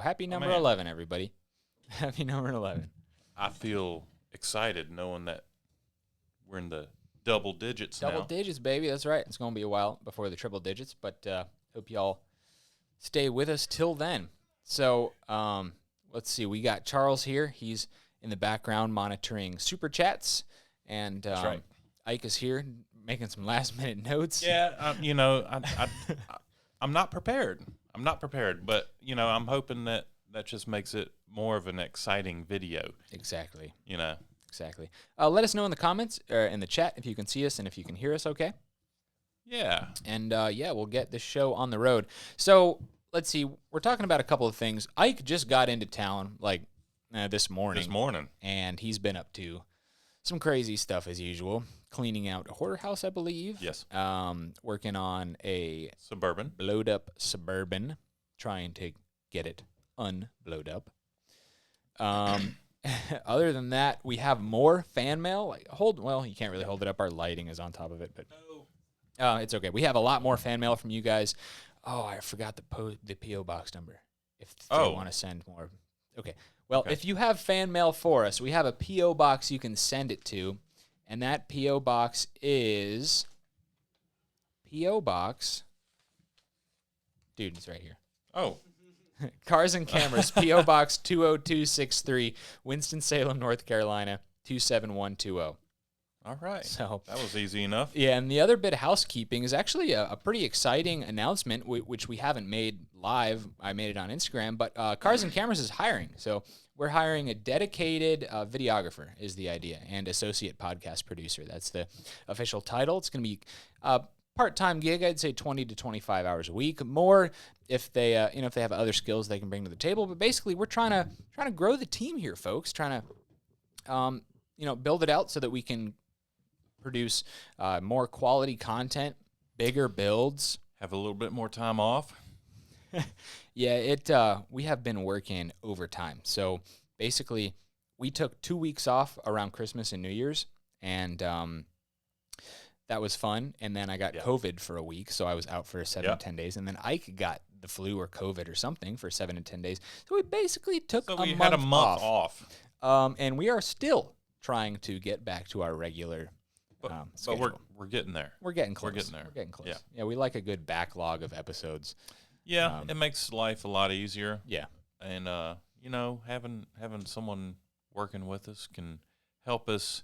So happy number 11, everybody. Happy number 11. I feel excited knowing that we're in the double digits now. Double digits, baby. That's right. It's going to be a while before the triple digits, but hope y'all stay with us till then. So let's see. We got Charles here. He's in the background monitoring super chats, and That's right. Ike is here making some last-minute notes. Yeah, I'm not prepared. But, I'm hoping that just makes it more of an exciting video. Exactly. Exactly. Let us know in the comments or in the chat if you can see us and if you can hear us okay. Yeah. And, we'll get this show on the road. So, let's see. We're talking about a couple of things. Ike just got into town, this morning. And he's been up to some crazy stuff as usual. Cleaning out a hoarder house, I believe. Yes. Working on a Suburban. Blowed up Suburban. Trying to get it unblowed up. Other than that, we have more fan mail. You can't really hold it up. Our lighting is on top of it, but it's okay. We have a lot more fan mail from you guys. Oh, I forgot the P.O. box number. If they want to send more. Okay. Well, if you have fan mail for us, we have a P.O. box you can send it to, and that P.O. box is P.O. Box. Dude, it's right here. Oh. Cars and Cameras, P.O. Box 20263, Winston-Salem, North Carolina, 27120. All right. So that was easy enough. Yeah, and the other bit of housekeeping is actually a pretty exciting announcement, which we haven't made live. I made it on Instagram, but Cars and Cameras is hiring. So we're hiring a dedicated videographer is the idea, and associate podcast producer. That's the official title. It's going to be part-time gig. I'd say 20 to 25 hours a week. More if they if they have other skills they can bring to the table. But basically, we're trying to grow the team here, folks. Trying to build it out so that we can produce more quality content, bigger builds. Have a little bit more time off. Yeah, we have been working overtime. So basically, we took 2 weeks off around Christmas and New Year's, and that was fun. And then I got COVID for a week, so I was out for 7 to 10 days. And then Ike got the flu or COVID or something for 7 to 10 days. So we basically took a month off. And we are still trying to get back to our regular schedule. But we're getting there. We're getting close. We're getting close. Yeah, we like a good backlog of episodes. Yeah, it makes life a lot easier. Yeah. And having someone working with us can help us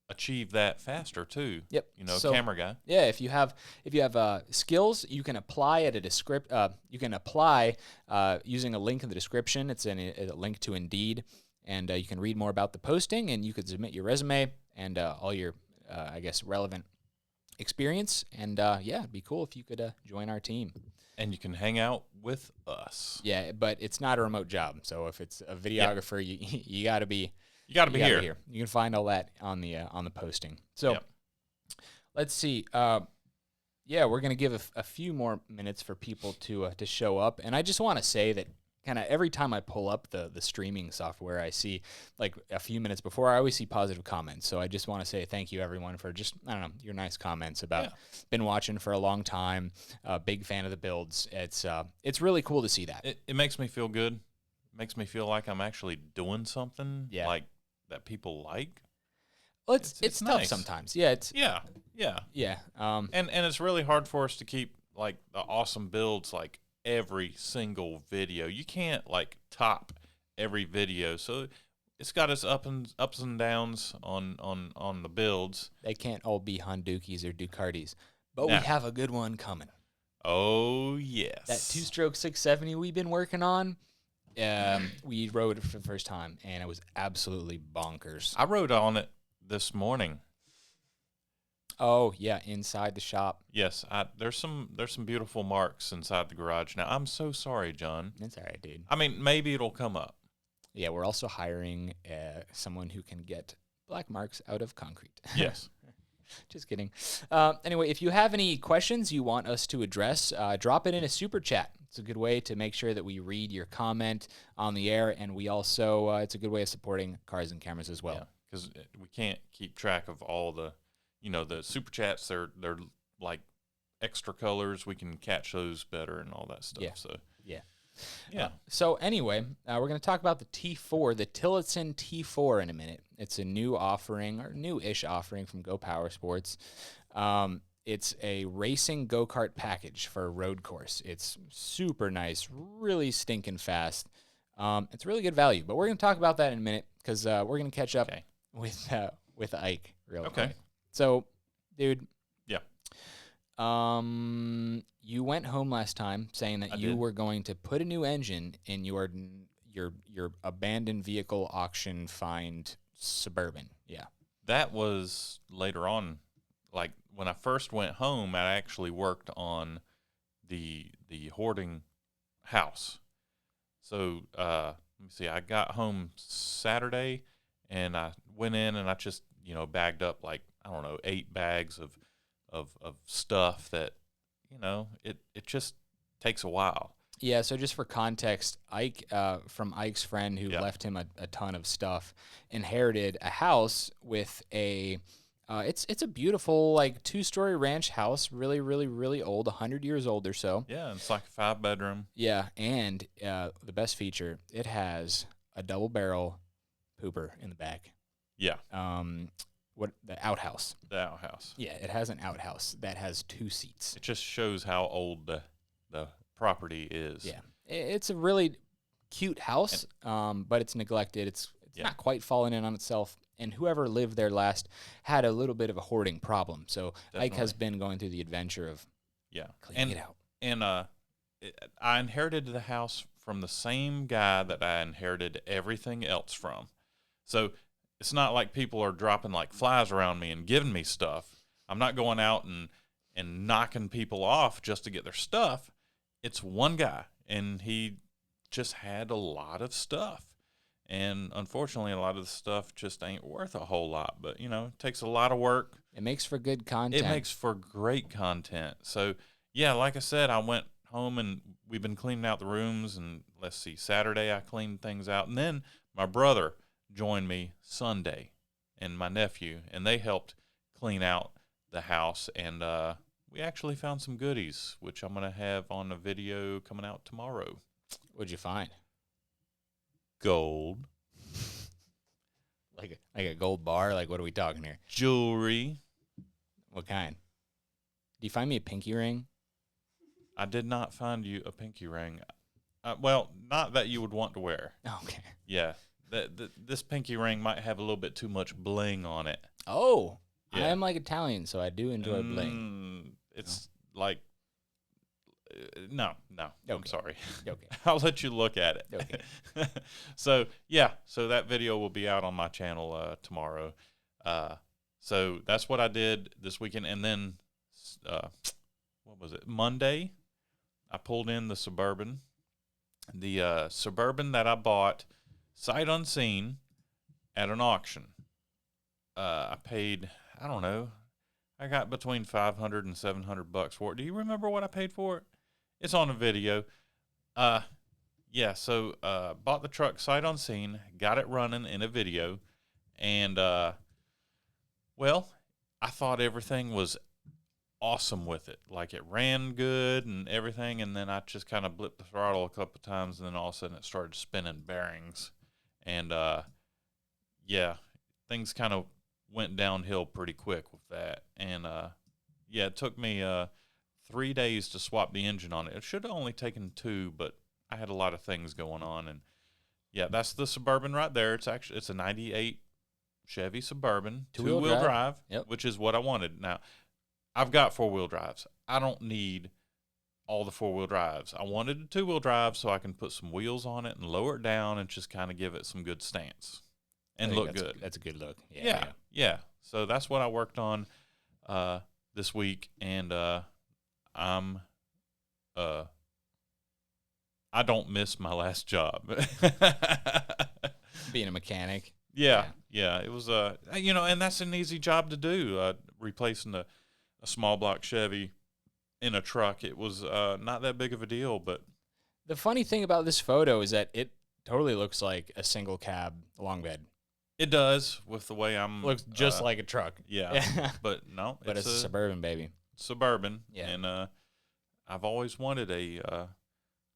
achieve that faster too. Yep. Camera guy. Yeah, if you have skills, you can apply at you can apply using a link in the description. It's a link to Indeed, and you can read more about the posting, and you could submit your resume and all your relevant experience. And it'd be cool if you could join our team. And you can hang out with us. Yeah, but it's not a remote job. So if it's a videographer, you got to be. You got to be here. You can find all that on the posting. So let's see. We're going to give a few more minutes for people to show up. And I just want to say that kind of every time I pull up the streaming software, I see like a few minutes before, I always see positive comments. So I just want to say thank you, everyone, for just, your nice comments about been watching for a long time, big fan of the builds. It's really cool to see that. It makes me feel good. It makes me feel like I'm actually doing something like that people like. Well, it's tough nice. Sometimes. Yeah. Yeah. And it's really hard for us to keep like the awesome builds like every single video. You can't like top every video. So it's got its ups and downs on the builds. They can't all be Hondukis or Ducatis, but we have a good one coming. Oh yes. That 2-stroke 670 we've been working on. We rode it for the first time, and it was absolutely bonkers. I rode on it this morning. Oh yeah, inside the shop. Yes, there's some beautiful marks inside the garage now. I'm so sorry, John. It's all right, dude. I mean, maybe it'll come up. Yeah, we're also hiring someone who can get black marks out of concrete. Yes. Just kidding. Anyway, if you have any questions you want us to address, drop it in a super chat. It's a good way to make sure that we read your comment on the air, and we also it's a good way of supporting Cars and Cameras as well. Yeah, because we can't keep track of all the, the super chats. They're like extra colors. We can catch those better and all that stuff. Yeah. So yeah. Yeah. So anyway, we're going to talk about the T4, the Tillotson T4 in a minute. It's a new offering, or new-ish offering from Go Power Sports. It's a racing go-kart package for a road course. It's super nice, really stinking fast. It's really good value, but we're going to talk about that in a minute because we're going to catch up with Ike real quick. So, dude. Yeah. You went home last time saying that you were going to put a new engine in your abandoned vehicle auction find Suburban. Yeah. That was later on. Like when I first went home, I actually worked on the hoarding house. So let me see. I got home Saturday, and I went in and I just bagged up like 8 bags of stuff that it just takes a while. Yeah, so just for context, Ike, from Ike's friend who left him a ton of stuff, inherited a house with a, it's a beautiful like 2-story ranch house, really, really, really old, 100 years old or so. Yeah, it's like a 5-bedroom. Yeah, and the best feature, it has a double barrel pooper in the back. Yeah. The outhouse. The outhouse. Yeah, it has an outhouse that has 2 seats. It just shows how old the property is. Yeah, it's a really cute house, but it's neglected. It's not quite fallen in on itself. And whoever lived there last had a little bit of a hoarding problem. So Ike has been going through the adventure of cleaning it out. And I inherited the house from the same guy that I inherited everything else from. So it's not like people are dropping like flies around me and giving me stuff. I'm not going out and knocking people off just to get their stuff. It's one guy, and he just had a lot of stuff. And unfortunately, a lot of the stuff just ain't worth a whole lot. But, it takes a lot of work. It makes for good content. It makes for great content. So, yeah, like I said, I went home, and we've been cleaning out the rooms. And let's see, Saturday I cleaned things out. And then my brother joined me Sunday, and my nephew, and they helped clean out the house, and we actually found some goodies, which I'm going to have on a video coming out tomorrow. What'd you find? Gold. Like a gold bar? Like, what are we talking here? Jewelry. What kind? Did you find me a pinky ring? I did not find you a pinky ring. Well, not that you would want to wear. Okay. Yeah. This pinky ring might have a little bit too much bling on it. Oh, yeah. I am like Italian, so I do enjoy bling. It's like, no. Okay. I'm sorry. Okay. I'll let you look at it. Okay. So that video will be out on my channel tomorrow. So that's what I did this weekend. And then, what was it? Monday, I pulled in the Suburban. The Suburban that I bought sight unseen at an auction. I paid, I don't know, I got between $500 and $700 for it. Do you remember what I paid for it? It's on a video. So bought the truck sight unseen, got it running in a video, and well, I thought everything was awesome with it. Like, it ran good and everything, and then I just kind of blipped the throttle a couple of times, and then all of a sudden it started spinning bearings. And, things kind of went downhill pretty quick with that. And, it took me 3 days to swap the engine on it. It should have only taken 2, but I had a lot of things going on. And, that's the Suburban right there. It's a 98 Chevy Suburban, two-wheel drive, which is what I wanted. Now, I've got 4-wheel drives. I don't need all the 4-wheel drives. I wanted a 2-wheel drive so I can put some wheels on it and lower it down and just kind of give it some good stance and look good. That's a good look. Yeah. So that's what I worked on this week, and I don't miss my last job. Being a mechanic. Yeah. It was and that's an easy job to do. Replacing a small block Chevy in a truck. It was not that big of a deal, but the funny thing about this photo is that it totally looks like a single cab long bed. It does, with the way I'm looks just like a truck. Yeah. But no, but it's a Suburban, baby. Suburban. Yeah. And I've always wanted a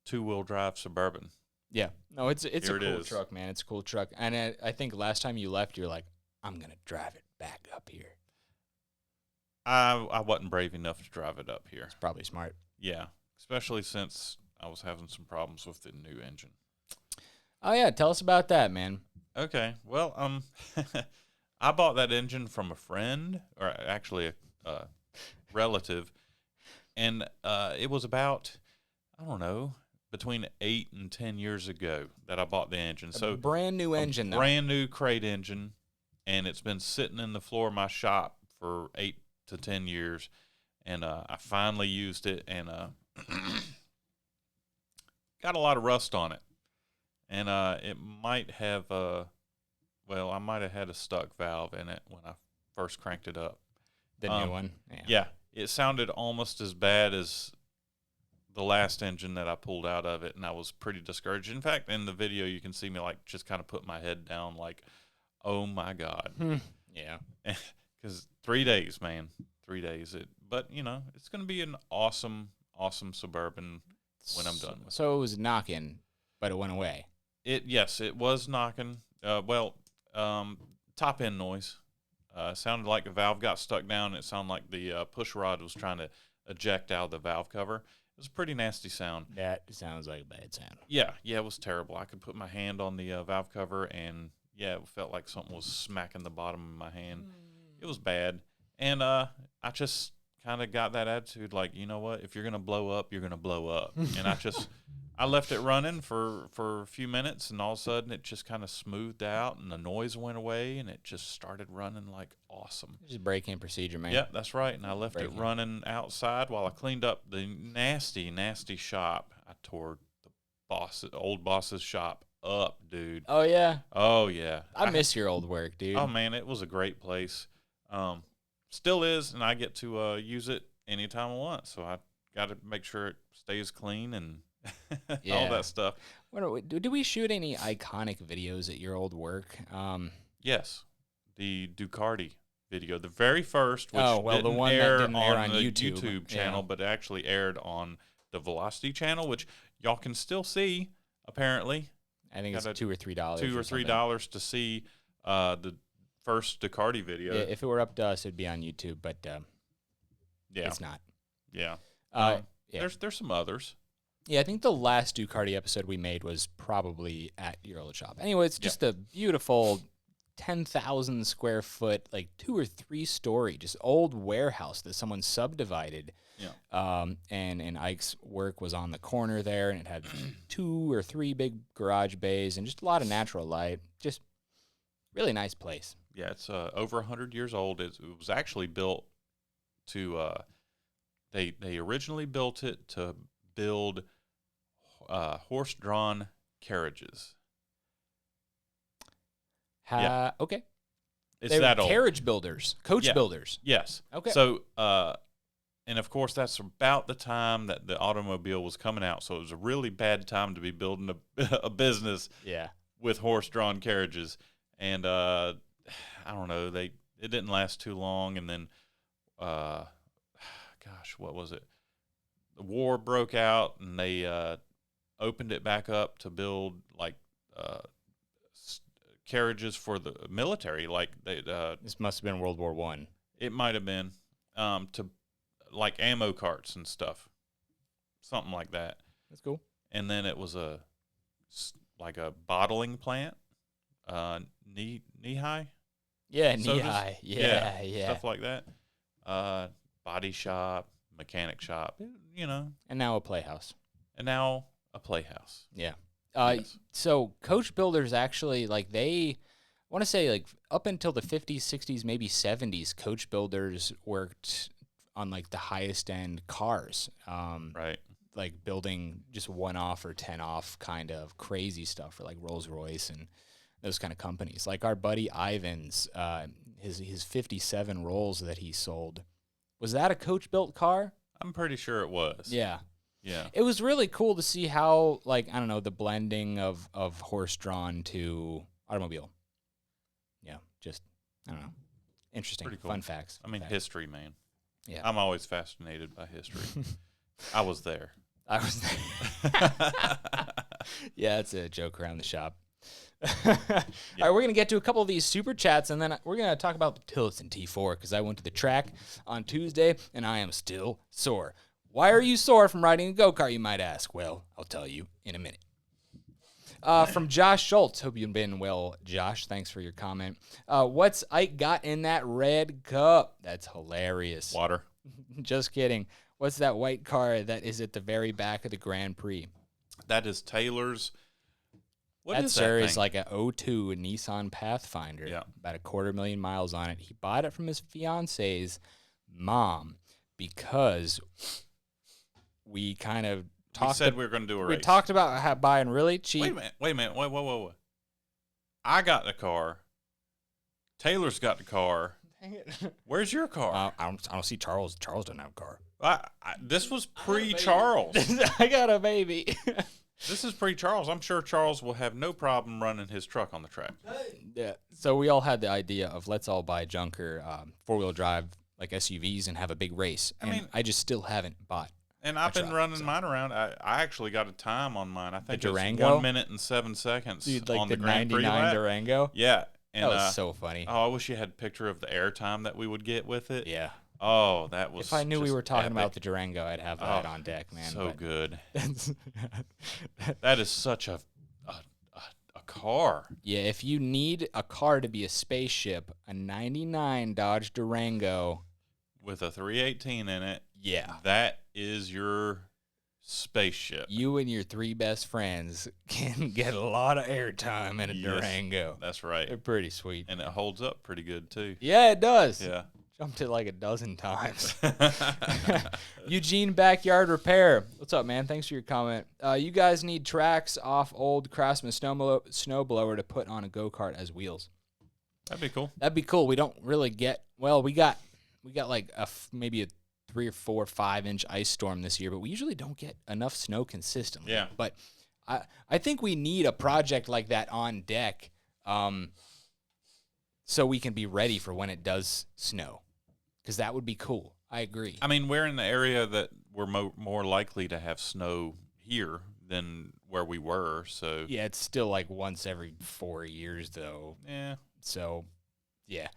2-wheel drive Suburban. Yeah. No, it's a cool truck, man. It's a cool truck. And I think last time you left, you're like, I'm going to drive it back up here. I wasn't brave enough to drive it up here. It's probably smart. Yeah, especially since I was having some problems with the new engine. Oh, yeah. Tell us about that, man. Okay. Well, I bought that engine from a friend, or actually a relative, and it was about, I don't know, between 8 and 10 years ago that I bought the engine. So brand new engine, brand new crate engine, and it's been sitting in the floor of my shop for 8 to 10 years, and I finally used it, and got a lot of rust on it, and it might have I might have had a stuck valve in it when I first cranked it up. The new one? Yeah, it sounded almost as bad as the last engine that I pulled out of it, and I was pretty discouraged. In fact, in the video, you can see me like just kind of put my head down like, oh my God. Yeah. Because 3 days, man, 3 days. But, you know, it's going to be an awesome, awesome Suburban when I'm done with it. So it was knocking, but it went away. Yes, it was knocking. Top end noise. Sounded like the valve got stuck down. It sounded like the push rod was trying to eject out of the valve cover. It was a pretty nasty sound. That sounds like a bad sound. Yeah, it was terrible. I could put my hand on the valve cover, and yeah, it felt like something was smacking the bottom of my hand. It was bad, and I just kind of got that attitude, like, you know what? If you're gonna blow up, you're gonna blow up. And I left it running for a few minutes, and all of a sudden it just kind of smoothed out, and the noise went away, and it just started running like awesome. Just break-in procedure, man. Yep, that's right. And I left it running outside while I cleaned up the nasty, nasty shop. I tore the old boss's shop up, dude. Oh, yeah? Oh, yeah. I miss your old work, dude. Oh, man, it was a great place. Still is, and I get to use it anytime I want, so I got to make sure it stays clean and all that stuff. Do we shoot any iconic videos at your old work? Yes, the Ducati video, the very first, which the one that didn't air on the YouTube channel, but actually aired on the Velocity channel, which y'all can still see. Apparently, I think it's $2 or $3. $2 or $3 to see the first Ducati video. Yeah, if it were up to us, it'd be on YouTube, but it's not. Yeah. There's some others. Yeah, I think the last Ducati episode we made was probably at your old shop. Anyway, it's just a beautiful 10,000 square foot, like 2 or 3 story, just old warehouse that someone subdivided. Yeah. And Ike's work was on the corner there, and it had 2 or 3 big garage bays and just a lot of natural light. Just really nice place. Yeah, it's over 100 years old. It was actually built to they originally built it to build horse-drawn carriages. Okay. It's that old. Carriage builders, coach builders. Yes. Okay. So, and of course, that's about the time that the automobile was coming out. So it was a really bad time to be building a business. Yeah. With horse-drawn carriages, and I don't know, it didn't last too long, and then, what was it? The war broke out, and they opened it back up to build like carriages for the military. Like this must have been World War I. It might have been to like ammo carts and stuff, something like that. That's cool. And then it was like a bottling plant, knee-high. Yeah, knee-high. Yeah. Stuff like that. Body shop, mechanic shop, you know. And now a playhouse. Yeah. Yes. So coach builders actually, like I want to say like up until the 50s, 60s, maybe 70s, coach builders worked on like the highest end cars. Right. Like building just 1-off or 10-off kind of crazy stuff for like Rolls-Royce and those kind of companies. Like our buddy Ivan's, his 57 Rolls that he sold, was that a coach-built car? I'm pretty sure it was. Yeah. Yeah. It was really cool to see how, like, I don't know, the blending of horse-drawn to automobile. Yeah, just, I don't know. Interesting. Pretty cool. Fun facts. I mean, history, man. Yeah. I'm always fascinated by history. I was there. I was. Yeah, it's a joke around the shop. All right, we're gonna get to a couple of these super chats, and then we're gonna talk about the Tillotson T4 because I went to the track on Tuesday and I am still sore. Why are you sore from riding a go-kart, you might ask? Well, I'll tell you in a minute. From Josh Schultz. Hope you've been well, Josh. Thanks for your comment. What's Ike got in that red cup? That's hilarious. Water. Just kidding. What's that white car that is at the very back of the Grand Prix? That is Taylor's. What that, is sir, that is like a 02 Nissan Pathfinder. Yeah. About 250,000 miles on it. He bought it from his fiance's mom because we kind of talked. We said we were going to do a race. We talked about buying really cheap. Wait a minute. Wait. I got the car. Taylor's got the car. Dang it. Where's your car? I don't see Charles. Charles doesn't have a car. This was pre-Charles. I got a baby. This is pre-Charles. I'm sure Charles will have no problem running his truck on the track. Yeah. So we all had the idea of let's all buy junker 4-wheel drive like SUVs and have a big race. And I just still haven't bought. And I've been running mine around. I actually got a time on mine. I think the it's Durango? 1 minute and 7 seconds. Dude, like on the Grand Prix 99 lap. Durango? Yeah. And, that was so funny. Oh, I wish you had a picture of the airtime that we would get with it. Yeah. Oh, that was. If I knew we were talking epic. about the Durango, I'd have that on deck, man. So good. That is such a car. Yeah, if you need a car to be a spaceship, a 99 Dodge Durango with a 318 in it. Yeah. That is your spaceship. You and your 3 best friends can get a lot of airtime in a Durango. That's right. They're pretty sweet. And it holds up pretty good, too. Yeah, it does. Yeah. Jumped it like a dozen times. Eugene Backyard Repair. What's up, man? Thanks for your comment. You guys need tracks off old Craftsman snowblower to put on a go-kart as wheels. That'd be cool. That'd be cool. We don't really get, well, we got like maybe a 3 or 4 or 5 inch ice storm this year, but we usually don't get enough snow consistently. Yeah. But I think we need a project like that on deck so we can be ready for when it does snow. Because that would be cool. I agree. I mean, we're in the area that we're more likely to have snow here than where we were. So yeah, it's still like once every 4 years, though. Yeah. So, yeah.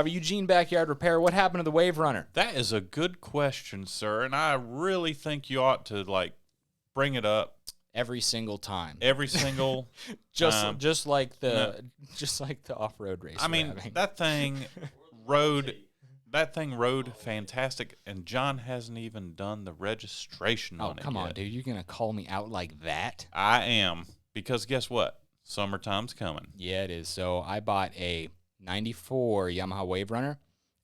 Eugene Backyard Repair, what happened to the Wave Runner? That is a good question, sir. And I really think you ought to, bring it up. Every single time. Every single time. Just like the off-road race. I mean, that thing rode fantastic, and John hasn't even done the registration on it. Oh, come on, dude. You're going to call me out like that? I am, because guess what? Summertime's coming. Yeah, it is. So I bought a 94 Yamaha Wave Runner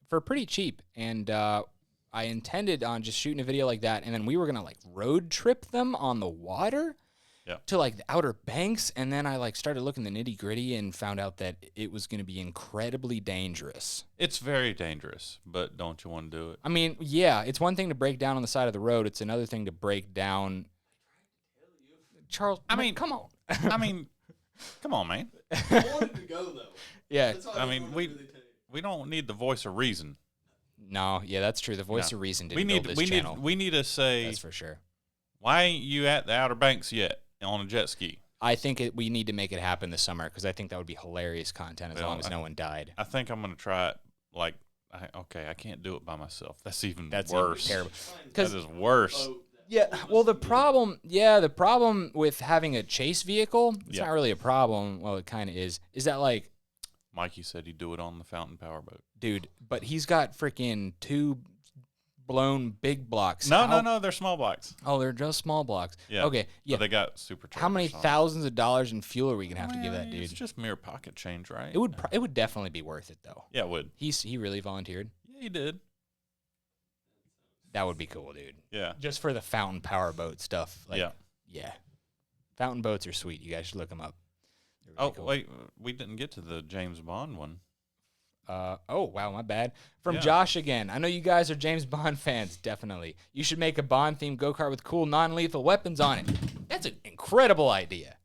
for pretty cheap, and I intended on just shooting a video like that, and then we were going to, road trip them on the water to, the Outer Banks, and then I, started looking the nitty-gritty and found out that it was going to be incredibly dangerous. It's very dangerous, but don't you want to do it? I mean, yeah, it's one thing to break down on the side of the road. It's another thing to break down. Charles, I mean, come on. Come on, man. I wanted to go, though. Yeah. I mean, we don't need the voice of reason. No, yeah, that's true. The voice of reason didn't build this channel. We need to say, that's for sure. Why ain't you at the Outer Banks yet on a jet ski? I think we need to make it happen this summer because I think that would be hilarious content as long as no one died. I think I'm going to try it. I can't do it by myself. That's even worse. Even terrible. That is worse. Yeah, well, the problem with having a chase vehicle, it's not really a problem. Well, it kind of is that Mikey said he'd do it on the Fountain Powerboat. Dude, but he's got freaking 2 blown big blocks. No, they're small blocks. Oh, they're just small blocks. Yeah. Okay, yeah. But they got superchargers. How many thousands of dollars in fuel are we gonna have to give that dude? It's just mere pocket change, right? It would definitely be worth it though. Yeah, it would. He really volunteered. Yeah, he did. That would be cool, dude. Yeah. Just for the fountain powerboat stuff. Yeah. Fountain boats are sweet. You guys should look them up. Really cool. Wait, we didn't get to the James Bond one. Oh, wow, my bad. From Josh again. I know you guys are James Bond fans, definitely. You should make a Bond-themed go-kart with cool non-lethal weapons on it. That's an incredible idea.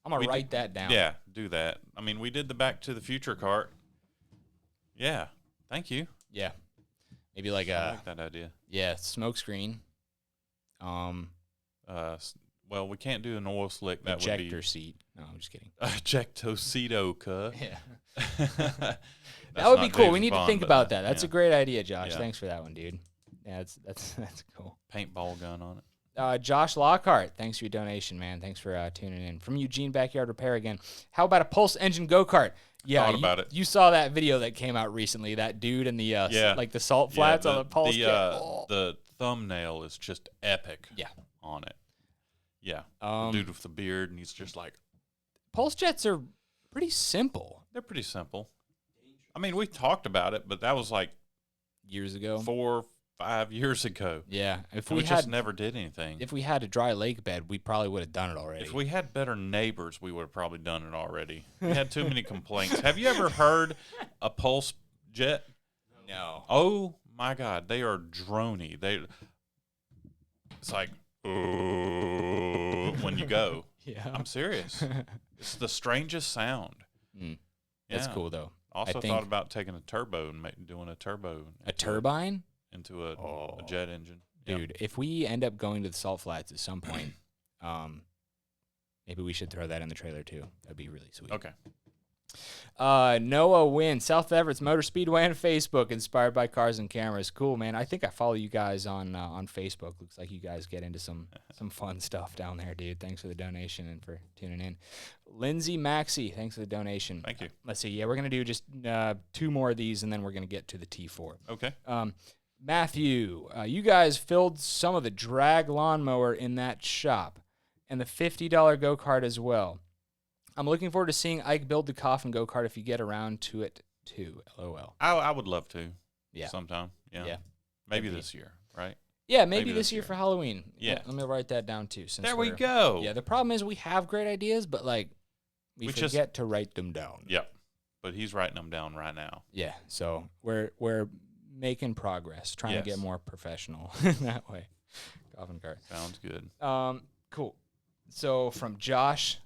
I'm going to write that down. Yeah, do that. I mean, we did the Back to the Future kart. Yeah, thank you. Yeah. Maybe I like that idea. Yeah, smoke screen. well, we can't do an oil slick. That would be ejector seat. No, I'm just kidding. Ejectocito, cuh. Yeah. That would be cool. James We need to Bond, think but about that. That's a yeah. great idea, Josh. Yeah. Thanks for that one, dude. Yeah, that's cool. Paintball gun on it. Josh Lockhart, thanks for your donation, man. Thanks for tuning in. From Eugene Backyard Repair again. How about a Pulse engine go-kart? Yeah, Thought about it. You saw that video that came out recently, that dude in the like the salt flats on the Pulse jet. The thumbnail is just epic. Yeah. On it. Yeah. The dude with the beard, and he's just like. Pulse jets are pretty simple. They're pretty simple. I mean, we talked about it, but that was like years ago, 4 or 5 years ago. Yeah, if we just never did anything. If we had a dry lake bed, we probably would have done it already. If we had better neighbors, we would have probably done it already. We had too many complaints. Have you ever heard a Pulse jet? No. Oh my God, they are drony. It's like when you go. Yeah, I'm serious. It's the strangest sound. That's cool though. Also thought about taking a turbo and doing a turbo. A turbine? Into a jet engine. Dude, if we end up going to the salt flats at some point, maybe we should throw that in the trailer too. That'd be really sweet. Okay. Noah Wynn, South Everett's Motor Speedway on Facebook, inspired by cars and cameras. Cool, man. I think I follow you guys on Facebook. Looks like you guys get into some fun stuff down there, dude. Thanks for the donation and for tuning in. Lindsay Maxey, thanks for the donation. Thank you. Let's see. Yeah, we're going to do just 2 more of these, and then we're going to get to the T4. Okay. Matthew, you guys filled some of the drag lawnmower in that shop and the $50 go-kart as well. I'm looking forward to seeing Ike build the coffin go-kart if you get around to it too. LOL. I would love to. Yeah. Sometime. Yeah. Maybe this year, right? Yeah, maybe this year for Halloween. Yeah. Let me write that down too. There we go. Yeah, the problem is we have great ideas, but like we forget to write them down. Yep. But he's writing them down right now. Yeah. So we're making progress, trying to get more professional that way. Coffin cart. Sounds good. Cool. So from Josh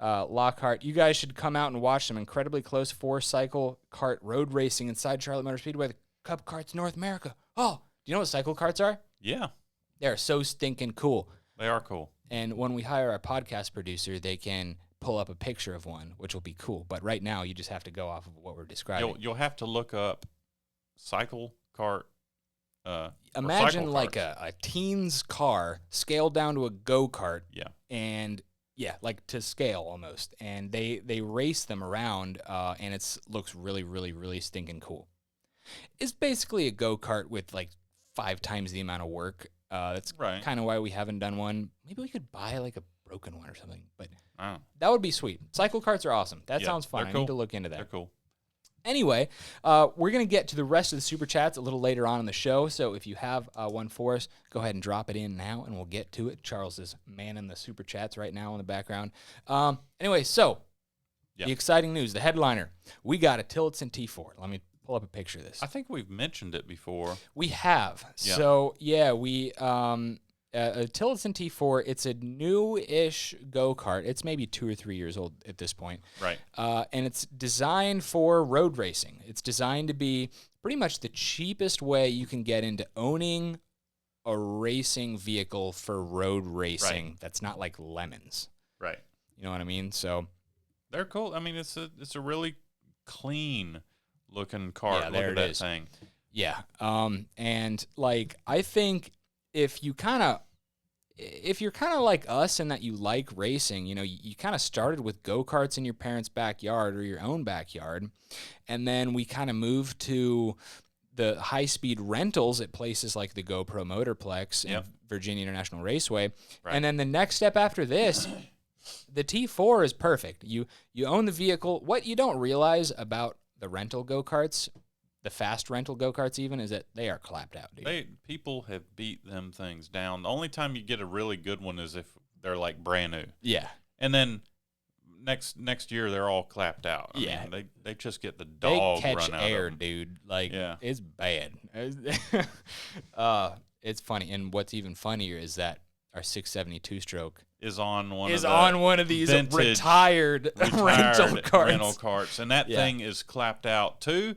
Lockhart, you guys should come out and watch some incredibly close 4-cycle kart road racing inside Charlotte Motor Speedway, the Cup Karts North America. Oh, do you know what cycle karts are? Yeah. They're so stinking cool. They are cool. And when we hire our podcast producer, they can pull up a picture of one, which will be cool. But right now, you just have to go off of what we're describing. You'll have to look up cycle kart. Imagine like a teen's car scaled down to a go-kart. Yeah. And yeah, like to scale almost. And they race them around, and it looks really, really, really stinking cool. It's basically a go-kart with like 5 times the amount of work. That's kind of why we haven't done one. Maybe we could buy like a broken one or something, but that would be sweet. Cycle karts are awesome. That sounds fun. I need to look into that. They're cool. Anyway, we're going to get to the rest of the Super Chats a little later on in the show, so if you have one for us, go ahead and drop it in now, and we'll get to it. Charles is manning the Super Chats right now in the background. Anyway, so the exciting news, the headliner. We got a Tillotson T4. Let me pull up a picture of this. I think we've mentioned it before. We have. Yeah. So, we a Tillotson T4, it's a new-ish go-kart. It's maybe 2 or 3 years old at this point. Right. And it's designed for road racing. It's designed to be pretty much the cheapest way you can get into owning a racing vehicle for road racing that's not like lemons. Right. You know what I mean? So they're cool. I mean, it's a really clean-looking car. Yeah, there Look at it that is. thing. Yeah. And like I think if you're kind of like us in that you like racing, you kind of started with go-karts in your parents' backyard or your own backyard, and then we kind of moved to the high-speed rentals at places like the GoPro Motorplex and Virginia International Raceway. Right. And then the next step after this, the T4 is perfect. You own the vehicle. What you don't realize about the rental go-karts, the fast rental go-karts even, is that they are clapped out, dude. People have beat them things down. The only time you get a really good one is if they're like brand new. Yeah. And then next year they're all clapped out. I mean, they just get the dog they run catch out air, of them. dude. Like it's bad. It's funny, and what's even funnier is that our 672 stroke is on one of these retired rental carts. And that thing is clapped out too.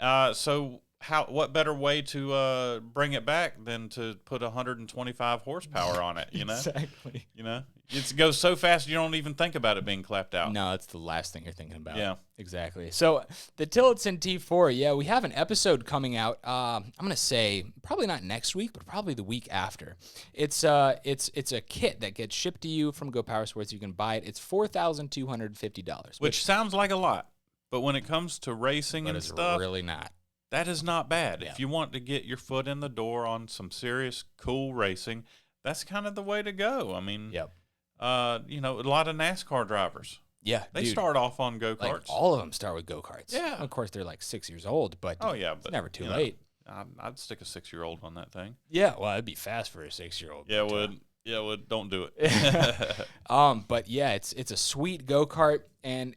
So what better way to bring it back than to put 125 horsepower on it, you know? Exactly. You know? It goes so fast you don't even think about it being clapped out. No, that's the last thing you're thinking about. Yeah. Exactly. So the Tillotson T4, yeah, we have an episode coming out. I'm gonna say probably not next week, but probably the week after. It's a kit that gets shipped to you from Go Power Sports. You can buy it. It's $4,250, which sounds like a lot, but when it comes to racing and stuff, really not. That is not bad. Yeah. If you want to get your foot in the door on some serious cool racing, that's kind of the way to go. I mean, yep. You know, a lot of NASCAR drivers. Yeah, they start off on go-karts. Like all of them start with go-karts. Yeah. Of course, they're like 6 years old, but it's never too late. I'd stick a 6-year-old on that thing. Yeah, well, it'd be fast for a 6-year-old. Yeah, it would. Yeah, it would. Don't do it. But yeah, it's a sweet go-kart, and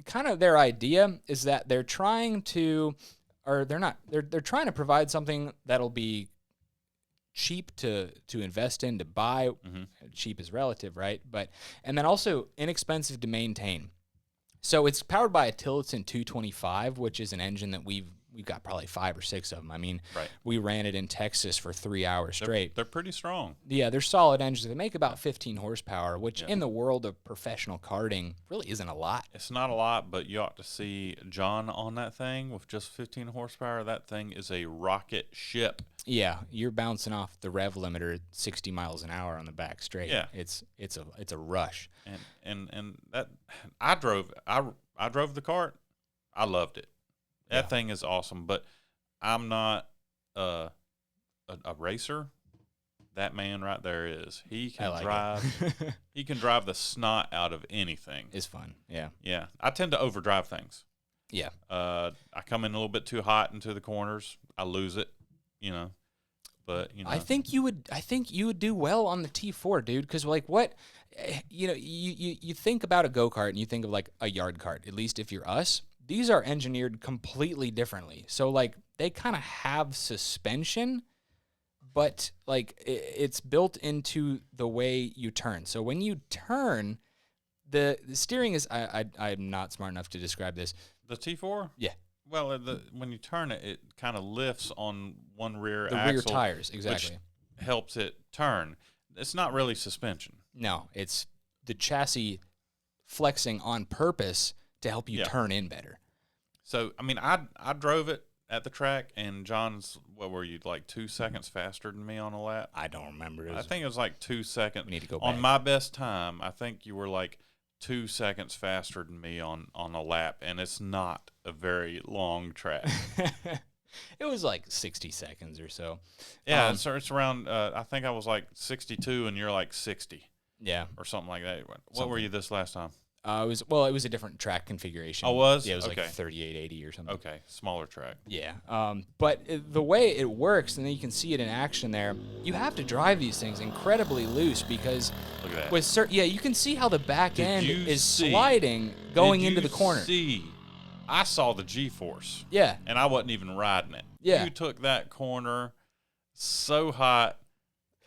kind of their idea is that they're trying to, or they're not, they're trying to provide something that'll be cheap to invest in, to buy. Mm-hmm. Cheap is relative, right? And then also inexpensive to maintain. So it's powered by a Tillotson 225, which is an engine that we've got probably 5 or 6 of them. I mean, we ran it in Texas for 3 hours straight. They're pretty strong. Yeah, they're solid engines. They make about 15 horsepower, which in the world of professional karting really isn't a lot. It's not a lot, but you ought to see John on that thing with just 15 horsepower. That thing is a rocket ship. Yeah, you're bouncing off the rev limiter at 60 miles an hour on the back straight. Yeah, it's a rush. And that I drove the Kart. I loved it. That thing is awesome, but I'm not a racer. That man right there is. He can drive. He can drive the snot out of anything. It's fun. Yeah. Yeah. I tend to overdrive things. Yeah. I come in a little bit too hot into the corners. I lose it. You know. But you know. I think you would do well on the T4, dude. Because like what, you know, you think about a go-kart and you think of like a yard cart. At least if you're us. These are engineered completely differently. So, like, they kind of have suspension, but, like, it's built into the way you turn. So, when you turn, the steering is... I'm not smart enough to describe this. The T4? Yeah. Well, when you turn it, it kind of lifts on one rear axle. The rear tires, exactly. Which helps it turn. It's not really suspension. No, it's the chassis flexing on purpose to help you turn in better. So, I mean, I drove it at the track, and John's, what were you, like 2 seconds faster than me on a lap? I don't remember. I think it was like 2 seconds. We need to go on back. my best time, I think you were like 2 seconds faster than me on a lap, and it's not a very long track. It was like 60 seconds or so. Yeah, so it's around, I think I was like 62, and you're like 60. Yeah. Or something like that. What were you this last time? It was a different track configuration. Oh, was? Yeah, it was like 3880 or something. Okay, smaller track. Yeah. But the way it works, and then you can see it in action there, you have to drive these things incredibly loose because look at that. With you can see how the back end is sliding going into the corner. I saw the G-force. Yeah. And I wasn't even riding it. Yeah. You took that corner so hot.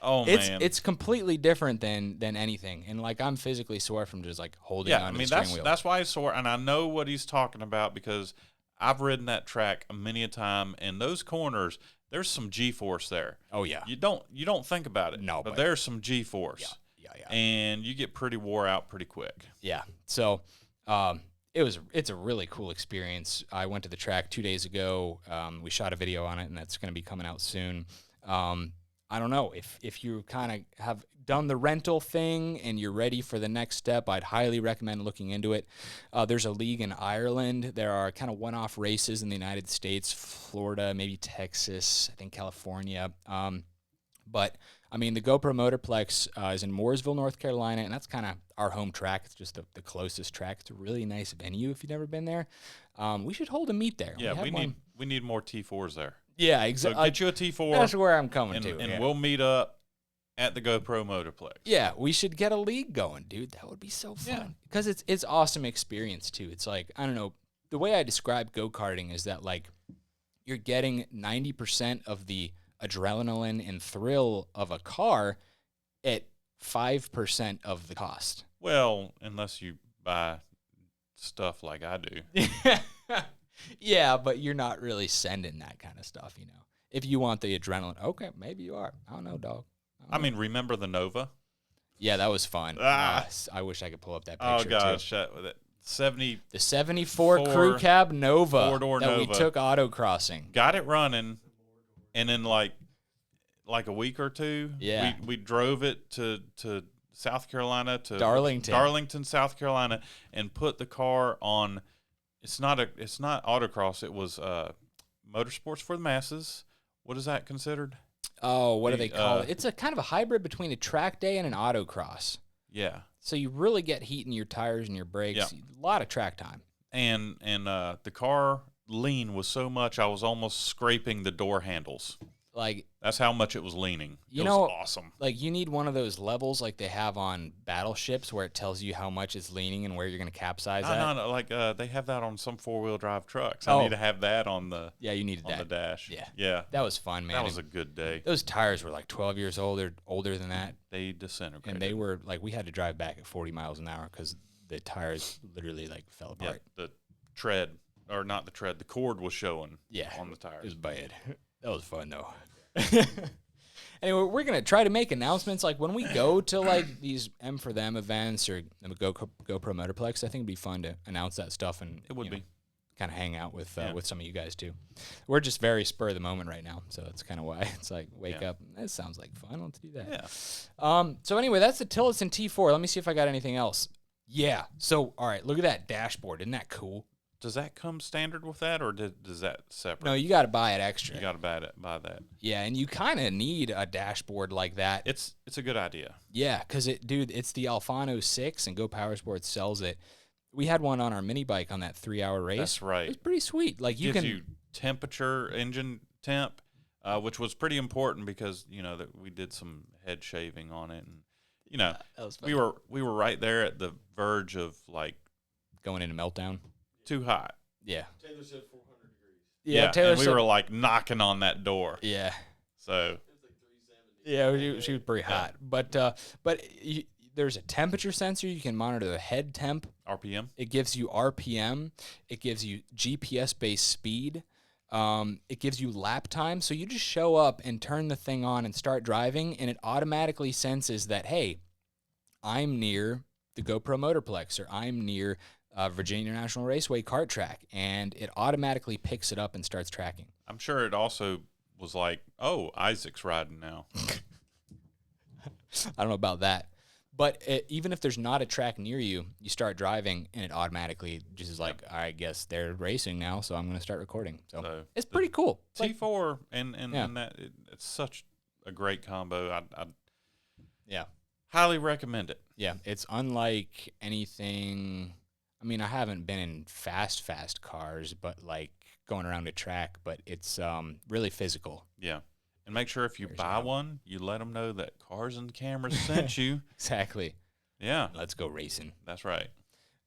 Oh, man. It's completely different than anything. And, like, I'm physically sore from just, like, holding on to the steering wheel. That's why he's sore. And I know what he's talking about because I've ridden that track many a time. And those corners, there's some G-force there. Oh, yeah. You don't think about it. No, but there's some G-force. Yeah. And you get pretty wore out pretty quick. Yeah. So, it's a really cool experience. I went to the track 2 days ago. We shot a video on it, and that's going to be coming out soon. I don't know, if you kind of have done the rental thing and you're ready for the next step, I'd highly recommend looking into it. There's a league in Ireland. There are kind of one-off races in the United States, Florida, maybe Texas, I think California. But, I mean, the GoPro Motorplex is in Mooresville, North Carolina, and that's kind of our home track. It's just the closest track. It's a really nice venue if you've never been there. We should hold a meet there. Yeah, we need more T4s there. Yeah, exactly. So get you a T4. That's where I'm coming to. And we'll meet up at the GoPro Motorplex. Yeah, we should get a league going, dude. That would be so fun. Because it's awesome experience, too. It's like, I don't know, the way I describe go-karting is that, like, you're getting 90% of the adrenaline and thrill of a car at 5% of the cost. Well, unless you buy stuff like I do. Yeah, but you're not really sending that kind of stuff, you know. If you want the adrenaline, okay, maybe you are. I don't know, dog. I mean, remember the Nova? Yeah, that was fun. I wish I could pull up that picture. Oh gosh, too. The 74 crew cab Nova four-door that Nova. we took autocrossing. Got it running, and in like a week or two, yeah, we drove it to South Carolina, to Darlington, South Carolina, and put the car on. It's not autocross. It was motorsports for the masses. What is that considered? Oh, what do they call it? It's a kind of a hybrid between a track day and an autocross. Yeah. So you really get heat in your tires and your brakes. Yeah. A lot of track time. And the car lean was so much I was almost scraping the door handles. Like, that's how much it was leaning. It was awesome. Like, you need one of those levels like they have on battleships where it tells you how much it's leaning and where you're going to capsize at. No. Like, they have that on some 4-wheel drive trucks. I need to have that on the you needed on that. the dash. Yeah. That was fun, man. That was a good day. Those tires were like 12 years old or older than that. They disintegrated. And they were like, we had to drive back at 40 miles an hour because the tires literally like fell apart. Yeah, the cord was showing on the tires. It was bad. That was fun, though. Anyway, we're going to try to make announcements. Like, when we go to, like, these M for Them events or GoPro Motorplex, I think it'd be fun to announce that stuff and it would be kind of hang out with some of you guys, too. We're just very spur of the moment right now, so that's kind of why. It's like, wake up. That sounds like fun. Let's do that. Yeah. So, anyway, that's the Tillotson T4. Let me see if I got anything else. Yeah. So, all right, look at that dashboard. Isn't that cool? Does that come standard with that, or does that separate? No, you got to buy it extra. You got to buy that. Yeah, and you kind of need a dashboard like that. It's a good idea. Yeah, because it's the Alfano 6, and Go Powersports sells it. We had one on our mini bike on that 3-hour race. That's right. It was pretty sweet. Like, gives you temperature, engine temp, which was pretty important because that we did some head shaving on it, and that was fun. we were right there at the verge of like going into meltdown. Too hot. Yeah. Taylor said 400 degrees. Yeah, Taylor and we were like knocking on that door. Yeah. So. It was like 370. Yeah, she was pretty hot. But there's a temperature sensor. You can monitor the head temp. RPM. It gives you RPM. It gives you GPS-based speed. It gives you lap time. So you just show up and turn the thing on and start driving, and it automatically senses that, hey, I'm near the GoPro Motorplex, or I'm near Virginia International Raceway kart track, and it automatically picks it up and starts tracking. I'm sure it also was like, oh, Isaac's riding now. I don't know about that. But even if there's not a track near you, you start driving, and it automatically just is like, I guess they're racing now, so I'm going to start recording. So it's pretty cool. T4 and that it's such a great combo. I highly recommend it. Yeah, it's unlike anything. I mean, I haven't been in fast cars, but like going around a track, but it's really physical. Yeah. And make sure if you buy one, you let them know that Cars and Cameras sent you. Exactly. Yeah. Let's go racing. That's right.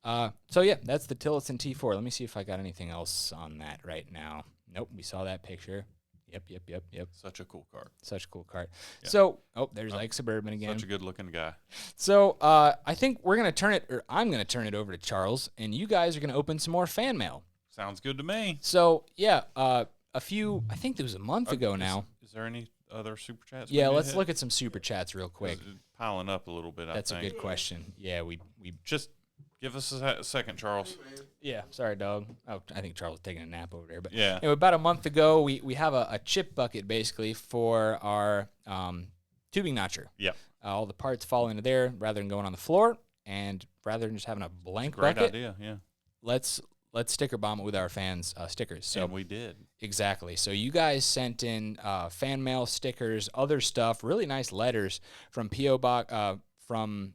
So, yeah, that's the Tillotson T4. Let me see if I got anything else on that right now. Nope, we saw that picture. Yep. Such a cool car. Such a cool car. Yeah. So, there's like Suburban again. Such a good-looking guy. So, I think we're going to turn it, or I'm going to turn it over to Charles, and you guys are going to open some more fan mail. Sounds good to me. So, yeah, I think it was a month ago now. Is there any other super chats? Yeah, let's look at some super chats real quick. Piling up a little bit, That's a good question. Yeah, we just give us a second, Charles. Yeah, sorry, dog. Oh, I think Charles was taking a nap over there. But yeah, anyway, about a month ago, we have a chip bucket basically for our tubing notcher. Yep. All the parts fall into there rather than going on the floor, and rather than just having a blank bucket. Great idea. Yeah. Let's sticker bomb it with our fans' stickers. So and we did. Exactly. So you guys sent in fan mail, stickers, other stuff, really nice letters from P.O. Box from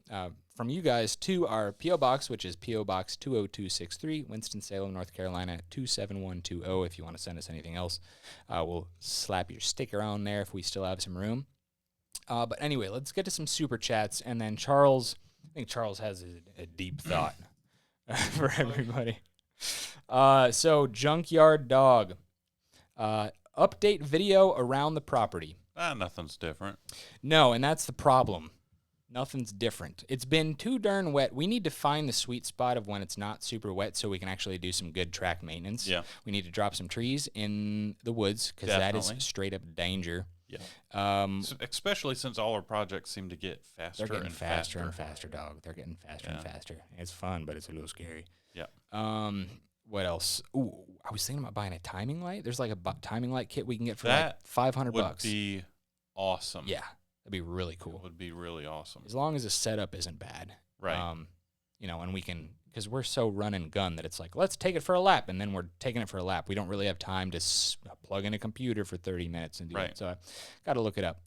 you guys to our P.O. Box, which is P.O. Box 20263, Winston-Salem, North Carolina 27120. If you want to send us anything else, we'll slap your sticker on there if we still have some room. But anyway, let's get to some super chats, and then Charles, I think Charles has a deep thought for everybody. So Junkyard Dog, update video around the property. Nothing's different. No, and that's the problem. Nothing's different. It's been too darn wet. We need to find the sweet spot of when it's not super wet so we can actually do some good track maintenance. Yeah. We need to drop some trees in the woods because that is straight up danger. Yeah. Especially since all our projects seem to get faster They're getting and faster and faster, dog. They're getting faster and faster. It's fun, but it's a little scary. Yeah. What else? Ooh, I was thinking about buying a timing light. There's like a timing light kit we can get for that like $500. Would be awesome. Yeah. That'd be really cool. It would be really awesome. As long as the setup isn't bad. Right. You know, and we can, because we're so run and gun that it's like, let's take it for a lap, and then we're taking it for a lap. We don't really have time to plug in a computer for 30 minutes and do it. So I got to look it up.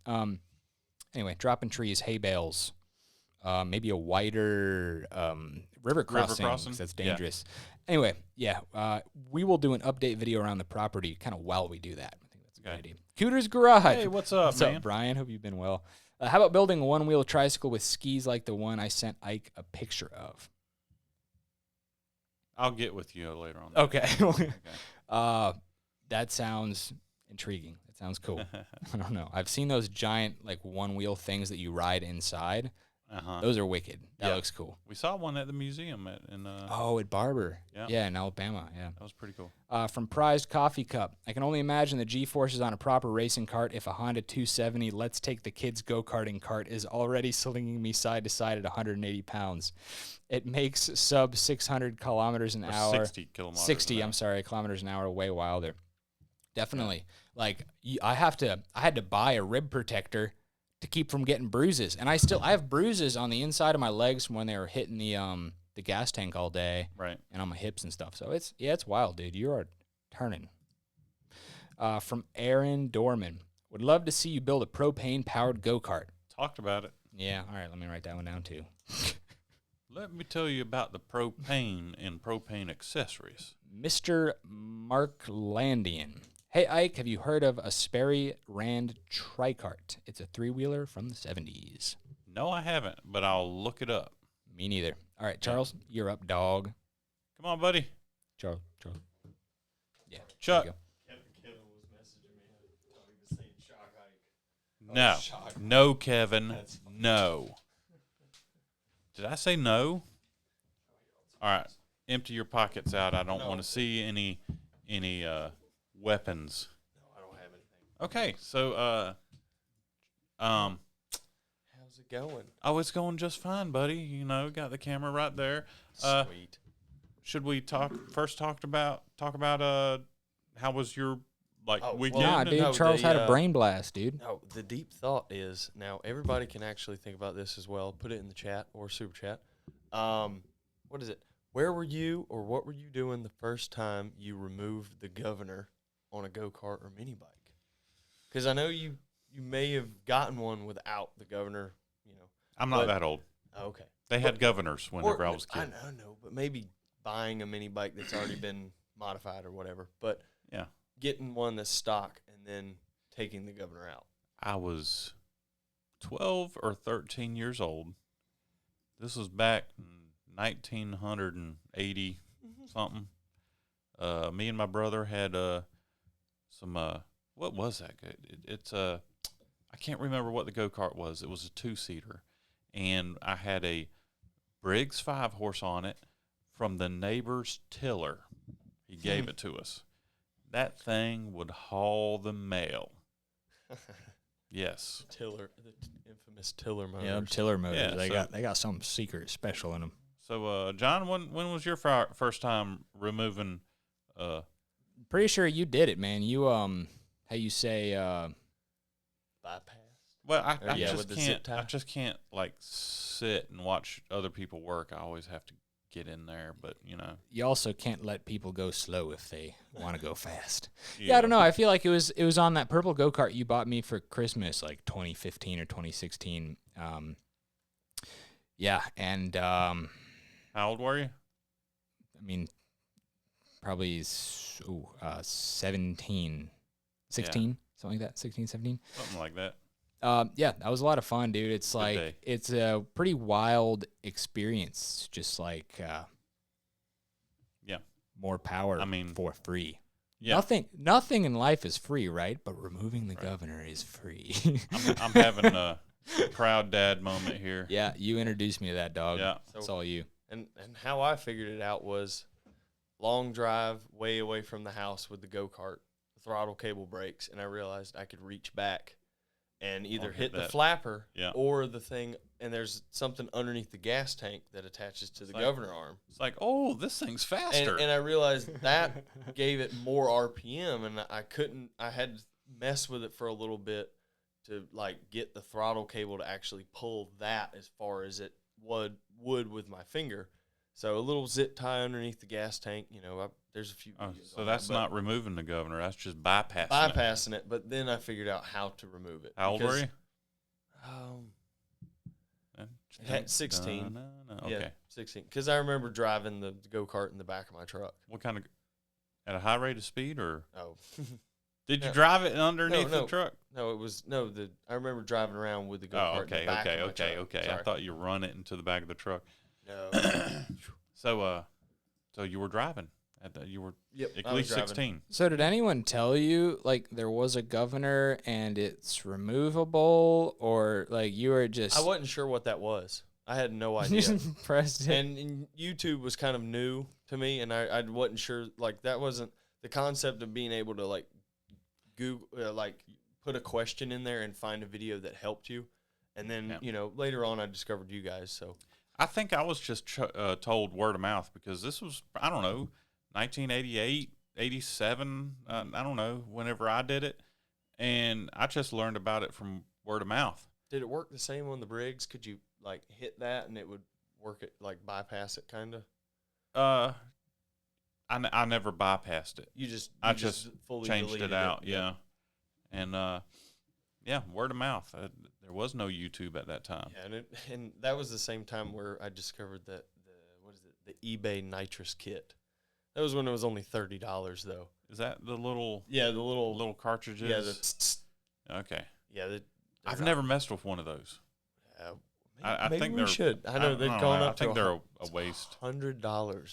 Anyway, dropping trees, hay bales, maybe a wider river crossing. That's dangerous. Yeah. Anyway, we will do an update video around the property kind of while we do that. I think that's a good idea. Cooter's Garage. Hey, what's up, man? What's up, Brian? Hope you've been well. How about building a one-wheel tricycle with skis like the one I sent Ike a picture of? I'll get with you later on. Okay. That sounds intriguing. That sounds cool. I don't know. I've seen those giant like one-wheel things that you ride inside. Those are wicked. That looks cool. We saw one at the museum at Barber. Yeah, in Alabama. Yeah, that was pretty cool. From Prized Coffee Cup. I can only imagine the G-forces on a proper racing cart if a Honda 270 Let's Take the Kids Go-Karting cart is already slinging me side to side at 180 pounds. It makes sub 600 kilometers an hour. 60 kilometers. 60. I'm sorry, kilometers an hour. Way wilder. Definitely. Like I had to buy a rib protector to keep from getting bruises. And I have bruises on the inside of my legs from when they were hitting the gas tank all day. Right. And on my hips and stuff. So it's wild, dude. You are turning. From Aaron Dorman. Would love to see you build a propane-powered go-kart. Talked about it. Yeah, all right, let me write that one down too. Let me tell you about the propane and propane accessories. Mr. Mark Landian. Hey, Ike, have you heard of a Sperry Rand Tricart? It's a three-wheeler from the 70s. No, I haven't, but I'll look it up. Me neither. All right, Charles, you're up, dog. Come on, buddy. Charles. Yeah. Chuck. Kevin was messaging me. I thought he was saying shock Ike. No, Kevin. No. Did I say no? All right. Empty your pockets out. I don't want to see any weapons. No, I don't have anything. Okay, so how's it going? Oh, it's going just fine, buddy. You know, got the camera right there. Sweet. Should we talk about how was your weekend? Nah, dude, no, Charles had a brain blast, dude. No, the deep thought is, now everybody can actually think about this as well. Put it in the chat or super chat. What is it? Where were you or what were you doing the first time you removed the governor on a go-kart or mini bike? Because I know you may have gotten one without the governor, you know. I'm not that old. Okay. They had governors whenever I was a kid. I know, but maybe buying a mini bike that's already been modified or whatever. But yeah, getting one that's stock and then taking the governor out. I was 12 or 13 years old. This was back in 1980 something. Me and my brother had some what was that? It's I can't remember what the go-kart was. It was a 2-seater, and I had a Briggs 5-horse on it from the neighbor's tiller. He gave it to us. That thing would haul the mail. Yes. The infamous tiller motors. Yeah, tiller motors. Yeah, they got something secret special in them. So, John, when was your first time removing? Pretty sure you did it, man. You how you say bypass. Well, I just can't like sit and watch other people work. I always have to get in there, but you know. You also can't let people go slow if they want to go fast. Yeah, I don't know. I feel like it was on that purple go-kart you bought me for Christmas, like 2015 or 2016. Yeah, and how old were you? I mean, probably 17, 16, something like that, 16, 17. Something like that. Yeah, that was a lot of fun, dude. It's like it's a pretty wild experience. Just like more power. For free. Yeah. Nothing in life is free, right? But removing the governor is free. I'm having Proud dad moment here. Yeah, you introduced me to that dog. Yeah. It's all you. And how I figured it out was long drive way away from the house with the go-kart, throttle cable breaks, and I realized I could reach back and either hit the flapper or the thing, and there's something underneath the gas tank that attaches to the governor arm. It's like, oh, this thing's faster. And I realized that gave it more RPM, and I had to mess with it for a little bit to like get the throttle cable to actually pull that as far as it would with my finger. So a little zip tie underneath the gas tank, there's a few. So that's not removing the governor. That's just bypassing it. But then I figured out how to remove it. How old were you? 16. Okay. Yeah, 16. Because I remember driving the go-kart in the back of my truck. What kind of, at a high rate of speed or? Oh. Did you drive it underneath the truck? No, it was, I remember driving around with the go-kart in the back of my truck. Okay. I thought you run it into the back of the truck. No. So you were driving. You were at I least was driving. 16. So did anyone tell you like there was a governor and it's removable, or like you were just? I wasn't sure what that was. I had no idea. Pressed it. And YouTube was kind of new to me, and I wasn't sure. Like that wasn't the concept of being able to like Google, put a question in there and find a video that helped you, and then later on I discovered you guys. So I think I was just told word of mouth because this was, I don't know, 1988, 87, I don't know, whenever I did it. And I just learned about it from word of mouth. Did it work the same on the Briggs? Could you, like, hit that and it would work it, like, bypass it, kind of? I never bypassed it. I just fully changed it out, yeah. And, word of mouth. There was no YouTube at that time. Yeah, and that was the same time where I discovered that the eBay nitrous kit. That was when it was only $30 though. Is that the little? Yeah, the little cartridges. Yeah. Okay. Yeah, I've never messed with one of those. I maybe think we should. I know they've gone up to. I think they're a waste. $100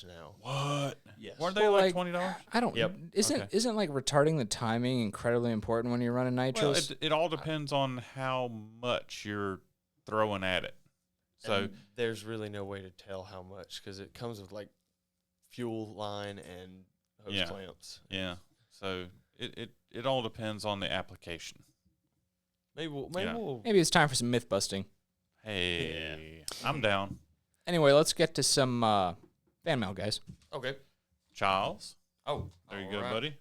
now. What? Yes. Weren't they like $20? I don't. Yep. Isn't like retarding the timing incredibly important when you're running nitros? Well, it all depends on how much you're throwing at it. So and there's really no way to tell how much because it comes with like fuel line and hose clamps. Yeah. So it all depends on the application. Maybe it's time for some myth busting. Hey, I'm down. Anyway, let's get to some fan mail, guys. Okay. Charles. Oh, there you go, buddy.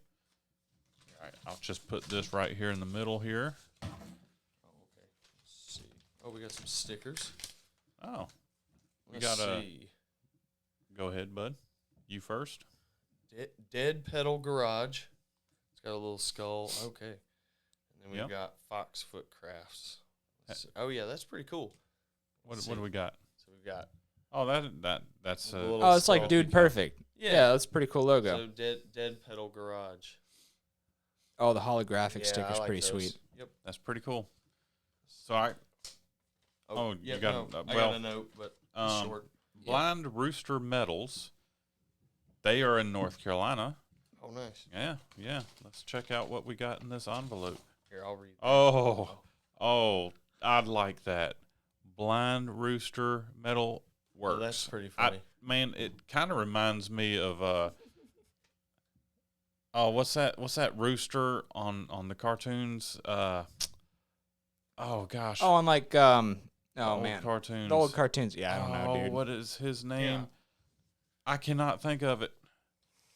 All right, I'll just put this right here in the middle here. Oh, okay. Let's see. Oh, we got some stickers. Oh. Let's see. Go ahead, bud. You first. Dead Pedal Garage. It's got a little skull. Okay. And then we've got Foxfoot Crafts. Oh, yeah, that's pretty cool. What do we got? So we've got. Oh, that's. It's like Dude Perfect. Yeah, that's a pretty cool logo. So Dead Pedal Garage. Oh, the holographic sticker's like pretty those. sweet. Yep. That's pretty cool. So I got a note, but it's short. Blind Rooster Metals. They are in North Carolina. Oh, nice. Yeah. Let's check out what we got in this envelope. Here, I'll read. Oh, I'd like that. Blind Rooster Metal Works. Oh, that's pretty funny. It kind of reminds me of what's that rooster on the cartoons? Oh gosh. Oh, and like old cartoons. The old cartoons. Yeah, I don't know, dude. What is his name? Yeah. I cannot think of it,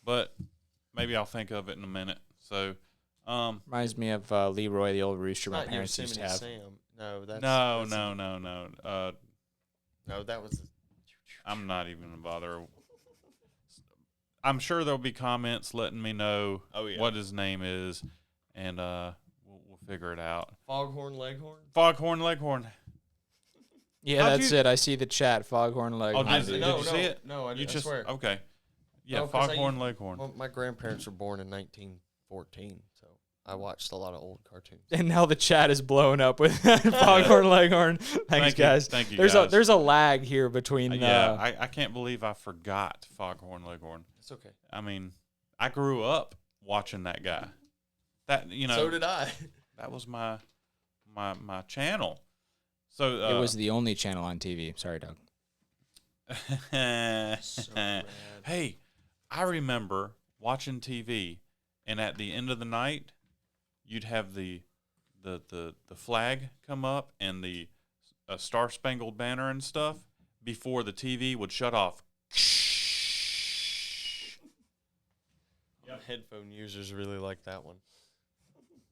but maybe I'll think of it in a minute. So, reminds me of Leroy, the old rooster my parents used to have. Sam. No, that's no. No, that was. I'm not even gonna bother. I'm sure there'll be comments letting me know what his name is, and we'll figure it out. Foghorn Leghorn. Foghorn Leghorn. Yeah, that's it. I see the chat. Foghorn Leghorn. Oh, did you see it? No, I just swear. Okay. Yeah, Foghorn Leghorn. Well, my grandparents were born in 1914, so I watched a lot of old cartoons. And now the chat is blowing up with Foghorn Leghorn. Thanks, guys. Thank you, guys. There's a lag here between. I can't believe I forgot Foghorn Leghorn. It's okay. I mean, I grew up watching that guy. So did I. That was my channel. So it was the only channel on TV. Sorry, Doug. So rad. Hey, I remember watching TV, and at the end of the night, you'd have the flag come up and the Star Spangled Banner and stuff before the TV would shut off. Headphone users really like that one.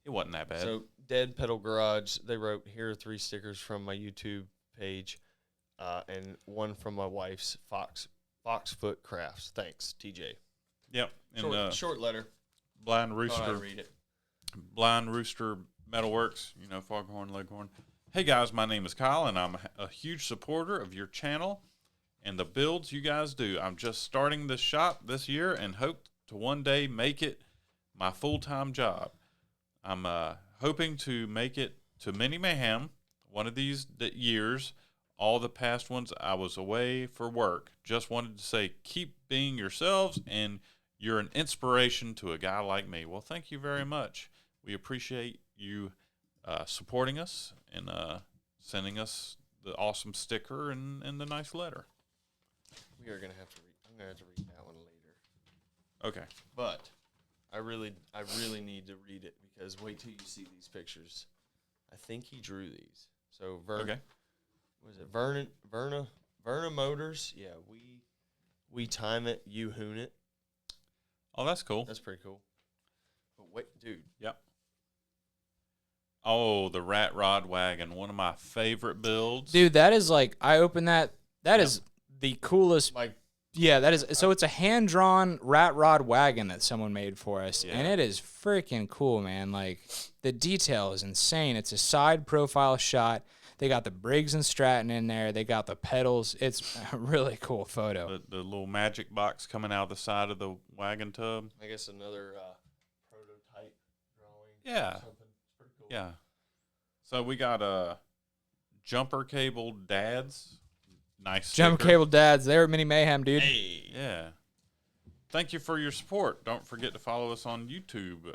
It wasn't that bad. So, Dead Pedal Garage, they wrote, here are 3 stickers from my YouTube page, and one from my wife's Foxfoot Crafts. Thanks, TJ. Yep. And short letter. Blind Thought I'd Rooster. read it. Blind Rooster Metalworks, Foghorn Leghorn. Hey guys, my name is Kyle, and I'm a huge supporter of your channel and the builds you guys do. I'm just starting this shop this year and hope to one day make it my full-time job. I'm hoping to make it to Mini Mayhem one of these years. All the past ones I was away for work. Just wanted to say keep being yourselves, and you're an inspiration to a guy like me. Well, thank you very much. We appreciate you supporting us and sending us the awesome sticker and the nice letter. We are going to have to read. I'm going to have to read that one later. Okay. But I really need to read it, because wait till you see these pictures. I think he drew these. So Okay. What is it? Verna Motors. Yeah, we time it, you hoon it. Oh, that's cool. That's pretty cool. But wait, dude. Yep. Oh, the Rat Rod Wagon, one of my favorite builds. Dude, that is like, I opened that. That is the coolest. Like, Yeah, that is. So it's a hand-drawn rat rod wagon that someone made for us, Yeah. and it is freaking cool, man. Like, the detail is insane. It's a side profile shot. They got the Briggs and Stratton in there. They got the pedals. It's a really cool photo. The little magic box coming out of the side of the wagon tub. I guess another prototype drawing. Yeah. Something. It's pretty cool. Yeah. So we got jumper cable dads. Nice Jump sticker. Cable Dads. They were Mini Mayhem, dude. Hey. Yeah. Thank you for your support. Don't forget to follow us on YouTube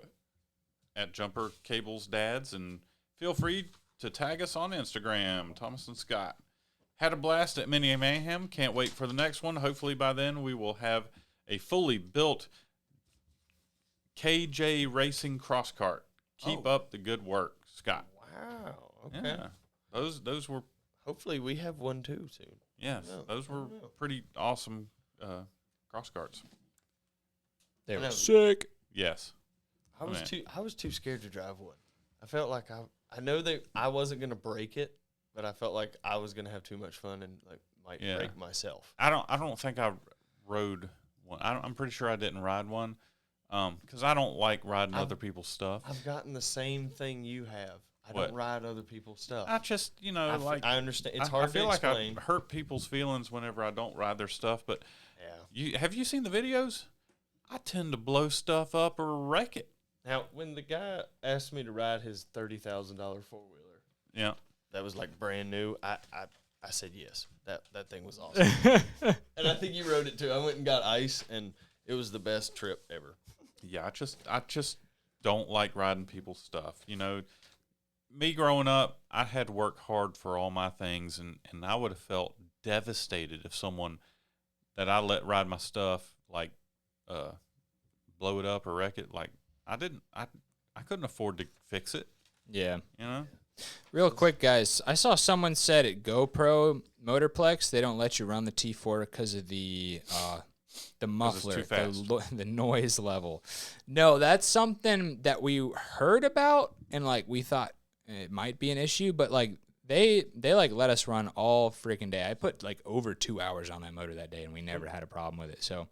at Jumper Cables Dads, and feel free to tag us on Instagram, Thomas and Scott. Had a blast at Mini Mayhem. Can't wait for the next one. Hopefully by then we will have a fully built KJ Racing cross cart. Keep up the good work, Scott. Wow. Okay. Yeah. Those were Hopefully we have one too soon. yes, those were pretty awesome cross carts. They I were know. sick. Yes. I was Man. too scared to drive one. I felt like I know that I wasn't gonna break it, but I felt like I was gonna have too much fun and like might break myself. I don't think I rode one. I'm pretty sure I didn't ride one because I don't like riding other people's stuff. I've gotten the same thing you have. I What? don't ride other people's stuff. I just I understand. It's I hard feel to like explain. I hurt people's feelings whenever I don't ride their stuff. But Yeah. have you seen the videos? I tend to blow stuff up or wreck it. Now, when the guy asked me to ride his $30,000 4-wheeler, Yeah. that was like brand new. I said yes. That thing was awesome. And I think you rode it too. I went and got ice, and it was the best trip ever. Yeah, I just don't like riding people's stuff. Me growing up, I had to work hard for all my things, and I would have felt devastated if someone that I let ride my stuff like blow it up or wreck it. Like I couldn't afford to fix it. Yeah. Real quick, guys, I saw someone said at GoPro Motorplex they don't let you run the T4 because of the muffler, too fast. the noise level. No, that's something that we heard about, and like we thought it might be an issue, but like they like let us run all freaking day. I put like over 2 hours on that motor that day, and we never had a problem with it. So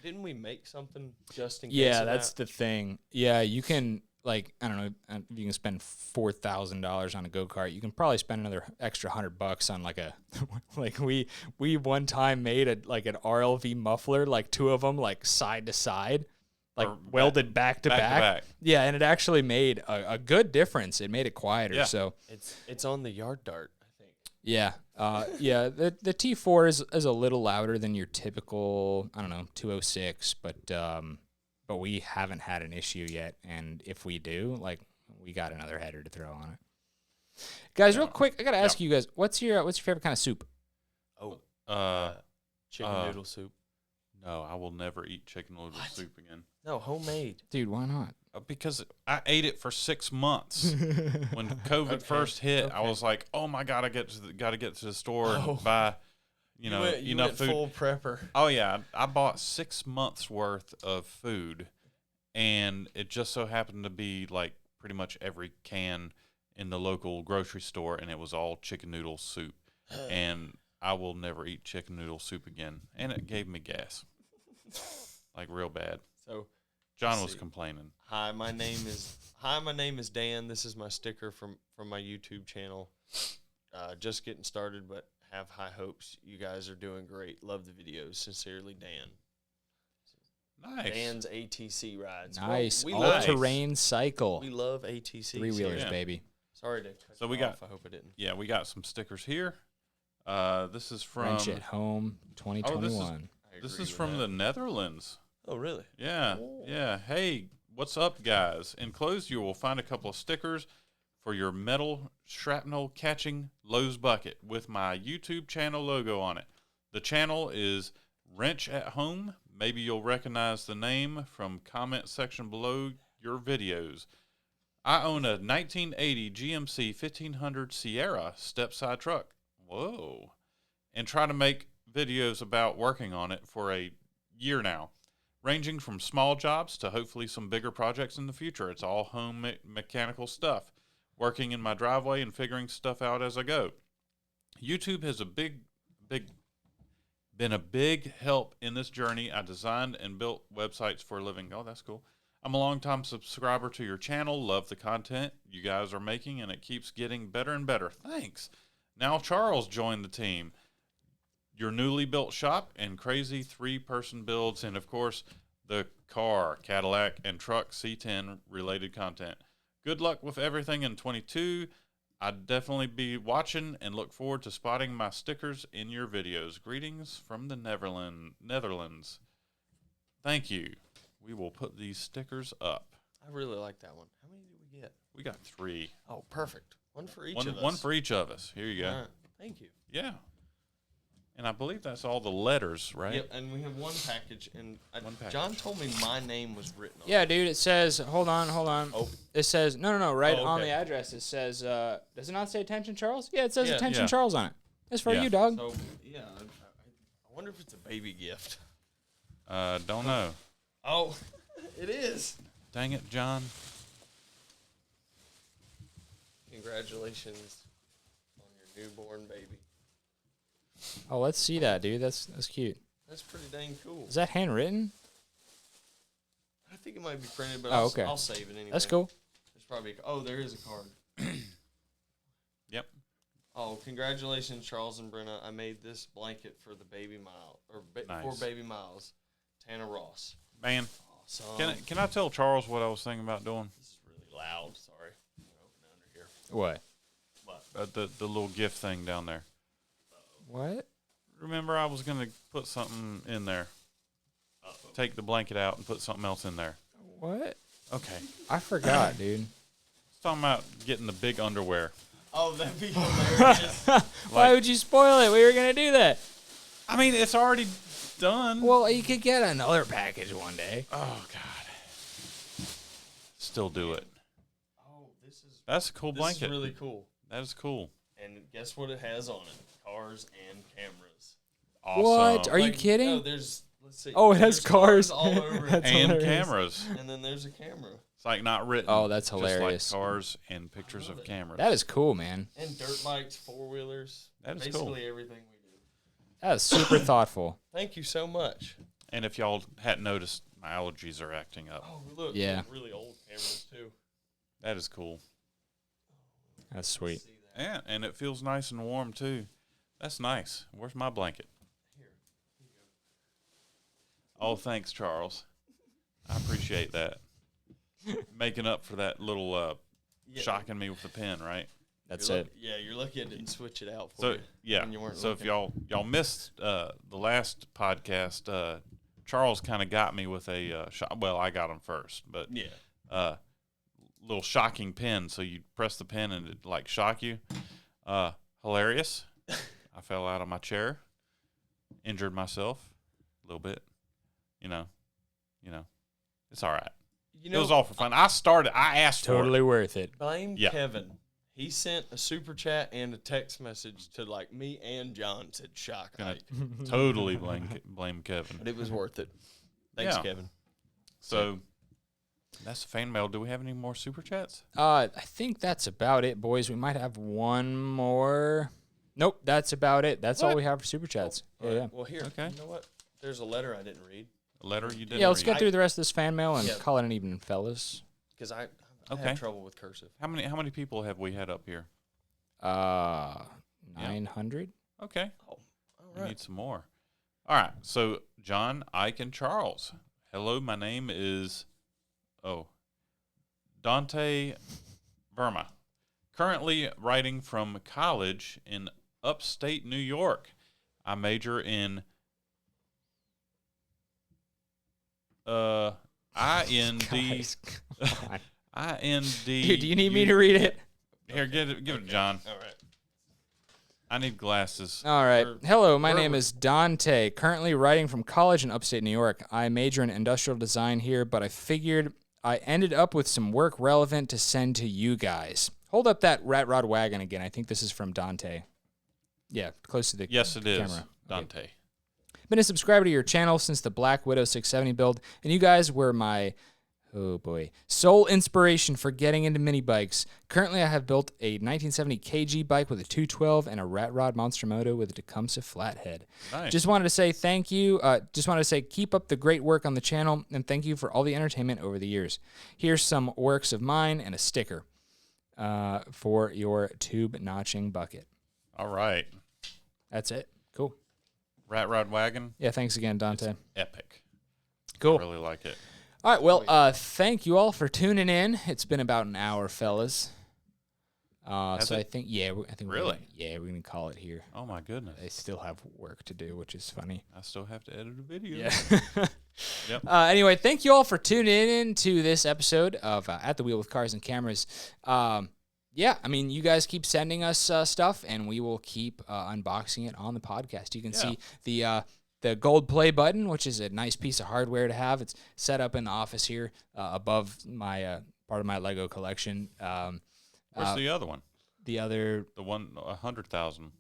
Didn't we make something just in case? yeah, of that's the thing. Yeah, you can. Like, I don't know, if you can spend $4,000 on a go-kart, you can probably spend another extra $100 on like a, like we one time made an RLV muffler, like 2 of them, like side to side, like welded back to back. Yeah, and it actually made a good difference. It made it quieter. Yeah. So it's on the yard dart, I think. yeah, yeah. The T4 is a little louder than your typical, I don't know, 206, but we haven't had an issue yet, and if we do, like, we got another header to throw on it. Guys, real quick, I gotta ask you guys, what's your favorite kind of soup? Chicken noodle soup. No, I will never eat chicken noodle soup again. No, homemade. Dude, why not? Because I ate it for 6 months. When COVID first hit, I was like, "Oh my god, I got to get to the store and buy, enough food." Full prepper. Oh yeah, I bought 6 months worth of food, and it just so happened to be like pretty much every can in the local grocery store, and it was all chicken noodle soup. And I will never eat chicken noodle soup again, and it gave me gas, like real bad. So John was complaining. Hi, my name is Dan. This is my sticker from my YouTube channel. Just getting started, but have high hopes. You guys are doing great. Love the videos. Sincerely, Dan. Nice. Dan's ATC rides. Nice. We All-terrain cycle. We love ATCs. Three-wheelers, baby. Sorry to cut So you we off. got. I hope I didn't. Yeah, we got some stickers here. This is from. Wrench at Home 2021. This is from the Netherlands. Oh, really? Yeah. Oh. Yeah. Hey, what's up, guys? Enclosed, you will find a couple of stickers for your metal shrapnel catching Lowe's bucket with my YouTube channel logo on it. The channel is Wrench at Home. Maybe you'll recognize the name from comment section below your videos. I own a 1980 GMC 1500 Sierra step-side truck. Whoa. And try to make videos about working on it for a year now, ranging from small jobs to hopefully some bigger projects in the future. It's all home mechanical stuff, working in my driveway and figuring stuff out as I go. YouTube has been a big help in this journey. I designed and built websites for a living. Oh, that's cool. I'm a longtime subscriber to your channel. Love the content you guys are making, and it keeps getting better and better. Thanks. Now Charles joined the team. Your newly built shop and crazy 3-person builds, and of course, the car, Cadillac, and truck C10 related content. Good luck with everything in 22. I'd definitely be watching and look forward to spotting my stickers in your videos. Greetings from the Netherlands. Thank you. We will put these stickers up. I really like that one. How many did we get? We got 3. Oh, perfect. One for each of us. One for each of us. Here you go. All right. Thank you. Yeah. And I believe that's all the letters, right? Yep, and we have one package, and John told me my name was written on it. Yeah, dude, it says, hold on. Oh. It says, no, right Oh, okay. on the address, it says, does it not say Attention Charles? Yeah, it says Attention Yeah. Charles on it. It's for Yeah. you, dog. So, yeah, I wonder if it's a baby gift. Don't know. Oh, it is. Dang it, John. Congratulations on your newborn baby. Oh, let's see that, dude. That's cute. That's pretty dang cool. Is that handwritten? I think it might be printed, but Oh, okay. I'll save it anyway. That's cool. There's probably there is a card. Yep. Oh, congratulations, Charles and Brenna. I made this blanket for the baby Miles, for baby Miles. Tana Ross. Man, Awesome. can I tell Charles what I was thinking about doing? This is really loud. Sorry. I'm gonna open it under here. What? What? The little gift thing down there. What? Remember, I was going to put something in there. Take the blanket out and put something else in there. What? Okay. I forgot, dude. It's talking about getting the big underwear. Oh, that'd be hilarious. Why would you spoil it? We were going to do that. I mean, it's already done. Well, you could get another package one day. Oh, God. Still do it. Oh, That's a cool blanket. This is really cool. That is cool. And guess what it has on it? Cars and cameras. Awesome. What? Are you kidding? No, let's see. Oh, it has There's cars. all over it. That's And hilarious. cameras. And then there's a camera. It's like not written. Oh, that's just hilarious. like cars and pictures of cameras. That is cool, man. And dirt bikes, 4-wheelers. That is basically cool. everything we do. That is super thoughtful. Thank you so much. And if y'all hadn't noticed, my allergies are acting up. Oh, look. Yeah. Really old cameras, too. That is cool. That's sweet. See that? Yeah, and it feels nice and warm, too. That's nice. Where's my blanket? Here you go. Oh, thanks, Charles. I appreciate that. Making up for that little shocking me with the pen, right? That's it. Yeah, you're lucky I didn't switch it out for So you. yeah. when you weren't So if looking. y'all missed the last podcast, Charles kind of got me with a shot. Well, I got him first, but Yeah. little shocking pin. So you press the pin and it like shock you. Hilarious. I fell out of my chair, injured myself a little bit. You know, it's all right. It was all for fun. I asked totally for it. Worth it. Blame Kevin. He sent a super chat and a text message to like me and John, said shock height. Totally blame Kevin. But it was worth it. Thanks, Kevin. So that's the fan mail. Do we have any more super chats? I think that's about it, boys. We might have one more. Nope, that's about it. That's all we have for super chats. Yeah. Well, here. Okay. You know what? There's a letter I didn't read. A letter you didn't Yeah, let's read. get through the rest of this fan mail and call it an evening, fellas. Because I have trouble with cursive. How many people have we had up here? 900. Okay. Oh, all We right. need some more. All right. So John, Ike, and Charles. Hello, my name is Dante Verma. Currently writing from college in upstate New York. I major in IND. IND. Dude, do you need me to read it? Here, give it to John. All right. I need glasses. All right. Hello, my name is Dante. Currently writing from college in upstate New York. I major in industrial design here, but I figured I ended up with some work relevant to send to you guys. Hold up that rat rod wagon again. I think this is from Dante. Yeah, close to the Yes, it is. camera. Dante. Okay. Been a subscriber to your channel since the Black Widow 670 build, and you guys were my sole inspiration for getting into mini bikes. Currently, I have built a 1970 KG bike with a 212 and a rat rod Monster Moto with a Tecumseh flathead. Nice. Just wanted to say thank you. Just wanted to say keep up the great work on the channel, and thank you for all the entertainment over the years. Here's some works of mine and a sticker for your tube notching bucket. All right. That's it. Cool. Rat Rod Wagon. Yeah, thanks again, Dante. It's epic. Cool. I really like it. All right, well, thank you all for tuning in. It's been about an hour, fellas. I think Really? we're gonna call it here. Oh my goodness. I still have work to do, which is funny. I still have to edit a video. Yeah. Yep. Anyway, thank you all for tuning in to this episode of At the Wheel with Cars and Cameras. Yeah, I mean, you guys keep sending us stuff, and we will keep unboxing it on the podcast. You can see the gold play button, which is a nice piece of hardware to have. It's set up in the office here above my part of my Lego collection. Where's the other one? The one 100,000.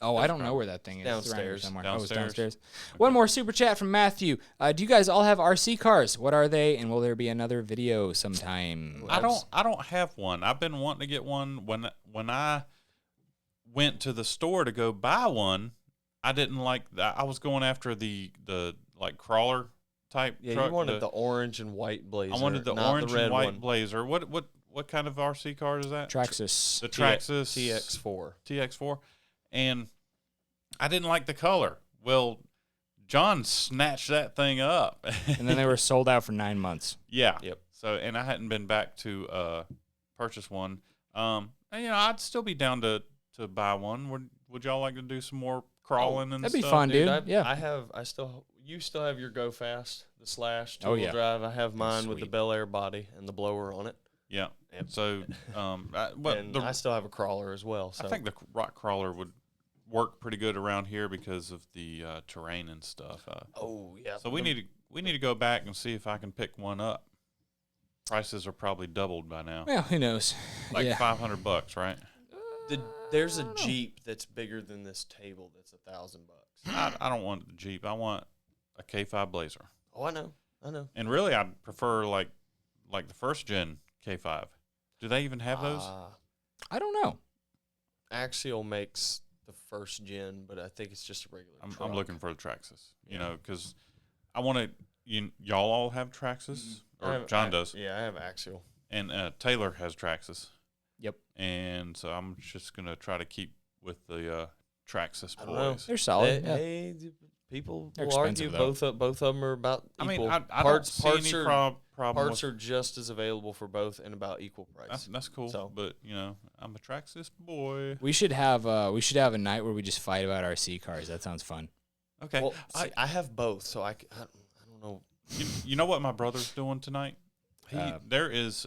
Oh, I don't know where that thing is. Downstairs. It's around here somewhere. Downstairs. Oh, it's downstairs. Okay. One more super chat from Matthew. Do you guys all have RC cars? What are they, and will there be another video sometime? I don't have one. I've been wanting to get one. When I went to the store to go buy one, I didn't like that. I was going after the like crawler type truck. You wanted the orange and white Blazer. I wanted the not orange the red and white one. Blazer. What kind of RC car is that? Traxxas. The Traxxas TX4. TX4. And I didn't like the color. Well, John snatched that thing up. And then they were sold out for 9 months. Yeah. Yep. So, and I hadn't been back to purchase one. And, I'd still be down to buy one. Would y'all like to do some more crawling and that'd be stuff? fun, dude. You still have your Go Fast, the Slash, Oh, two-wheel yeah. drive. I have mine with the Sweet. Bel Air body and the blower on it. Yeah. Yep. So, I still have a crawler as well. So I think the rock crawler would work pretty good around here because of the terrain and stuff. So we need to go back and see if I can pick one up. Prices are probably doubled by now. Well, who knows? Like Yeah. $500, right? There's a Jeep that's bigger than this table that's $1,000. I don't want the Jeep. I want a K5 Blazer. Oh, I know. And really, I'd prefer like the first gen K5. Do they even have those? I don't know. Axial makes the first gen, but I think it's just a regular truck. I'm looking for the Traxxas. Because I want to. Y'all all have Traxxas, or John does. Yeah, I have Axial. And Taylor has Traxxas. Yep. And so I'm just gonna try to keep with the Traxxas I don't know. boys. They're solid. yeah. Hey, people They're will argue expensive, both of them are about I mean, equal. I don't see any problem. Parts are just as available for both and about equal price. That's cool. So- But I'm a Traxxas boy. We should have a night where we just fight about RC cars. That sounds fun. Okay. Well, see, I have both, so I don't know. You know what my brother's doing tonight? There is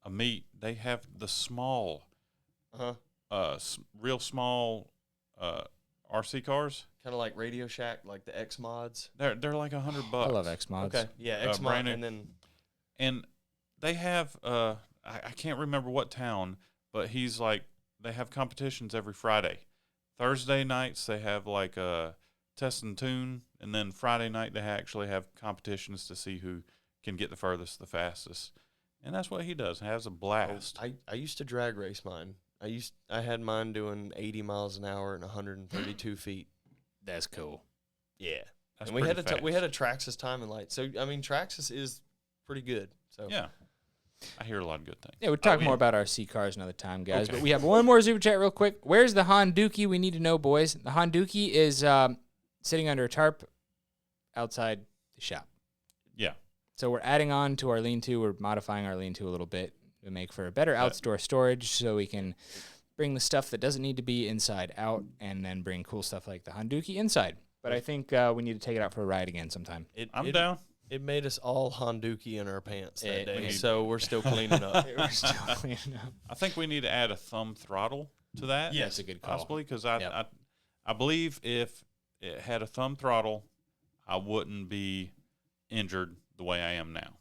a meet. They have the small, real small RC cars. Kind of like Radio Shack, like the X mods. They're like $100. I love X mods. Okay, yeah, X mod, and they have I can't remember what town, but he's like they have competitions every Friday. Thursday nights they have like a test and tune, and then Friday night they actually have competitions to see who can get the furthest, the fastest, and that's what he does. He has a blast. I used to drag race mine. I had mine doing 80 miles an hour and 132 feet. That's cool. Yeah, That's and we had a Traxxas timing light. So I mean, Traxxas is pretty good. So yeah, I hear a lot of good things. Yeah, we'll talk more about RC cars another time, guys. Okay. But we have one more super chat real quick. Where's the Honduki? We need to know, boys. The Honduki is sitting under a tarp outside the shop. Yeah. So we're adding on to our lean-to. We're modifying our lean-to a little bit to make for a better outdoor storage, so we can bring the stuff that doesn't need to be inside out, and then bring cool stuff like the Honduki inside. But I think we need to take it out for a ride again sometime. I'm down. It made us all Honduki in our pants that day, so we're still cleaning up. I think we need to add a thumb throttle to that. Yes, that's a good call. Possibly, because I believe if it had a thumb throttle, I wouldn't be injured the way I am now.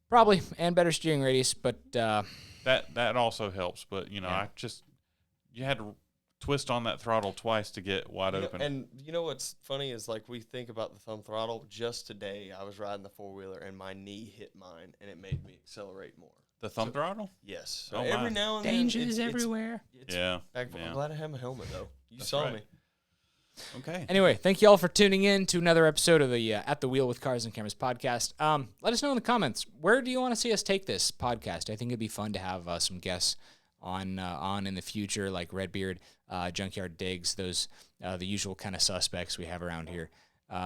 Probably, and better steering radius, but that also helps. But you had to twist on that throttle twice to get wide open. And you know what's funny is, like, we think about the thumb throttle. Just today, I was riding the 4-wheeler and my knee hit mine, and it made me accelerate more. The thumb throttle? Yes. So every now and then, dangers everywhere. I'm glad I have my helmet though. You saw me. Okay. Anyway, thank you all for tuning in to another episode of the At the Wheel with Cars and Cameras podcast. Let us know in the comments, where do you want to see us take this podcast? I think it'd be fun to have some guests on in the future, like Redbeard, Junkyard Diggs, those the usual kind of suspects we have around here.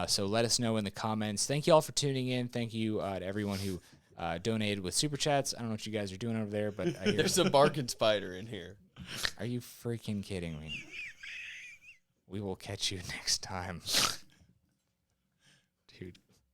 So let us know in the comments. Thank you all for tuning in. Thank you to everyone who donated with super chats. I don't know what you guys are doing over there, but I hear there's a barking spider in here. Are you freaking kidding me? We will catch you next time.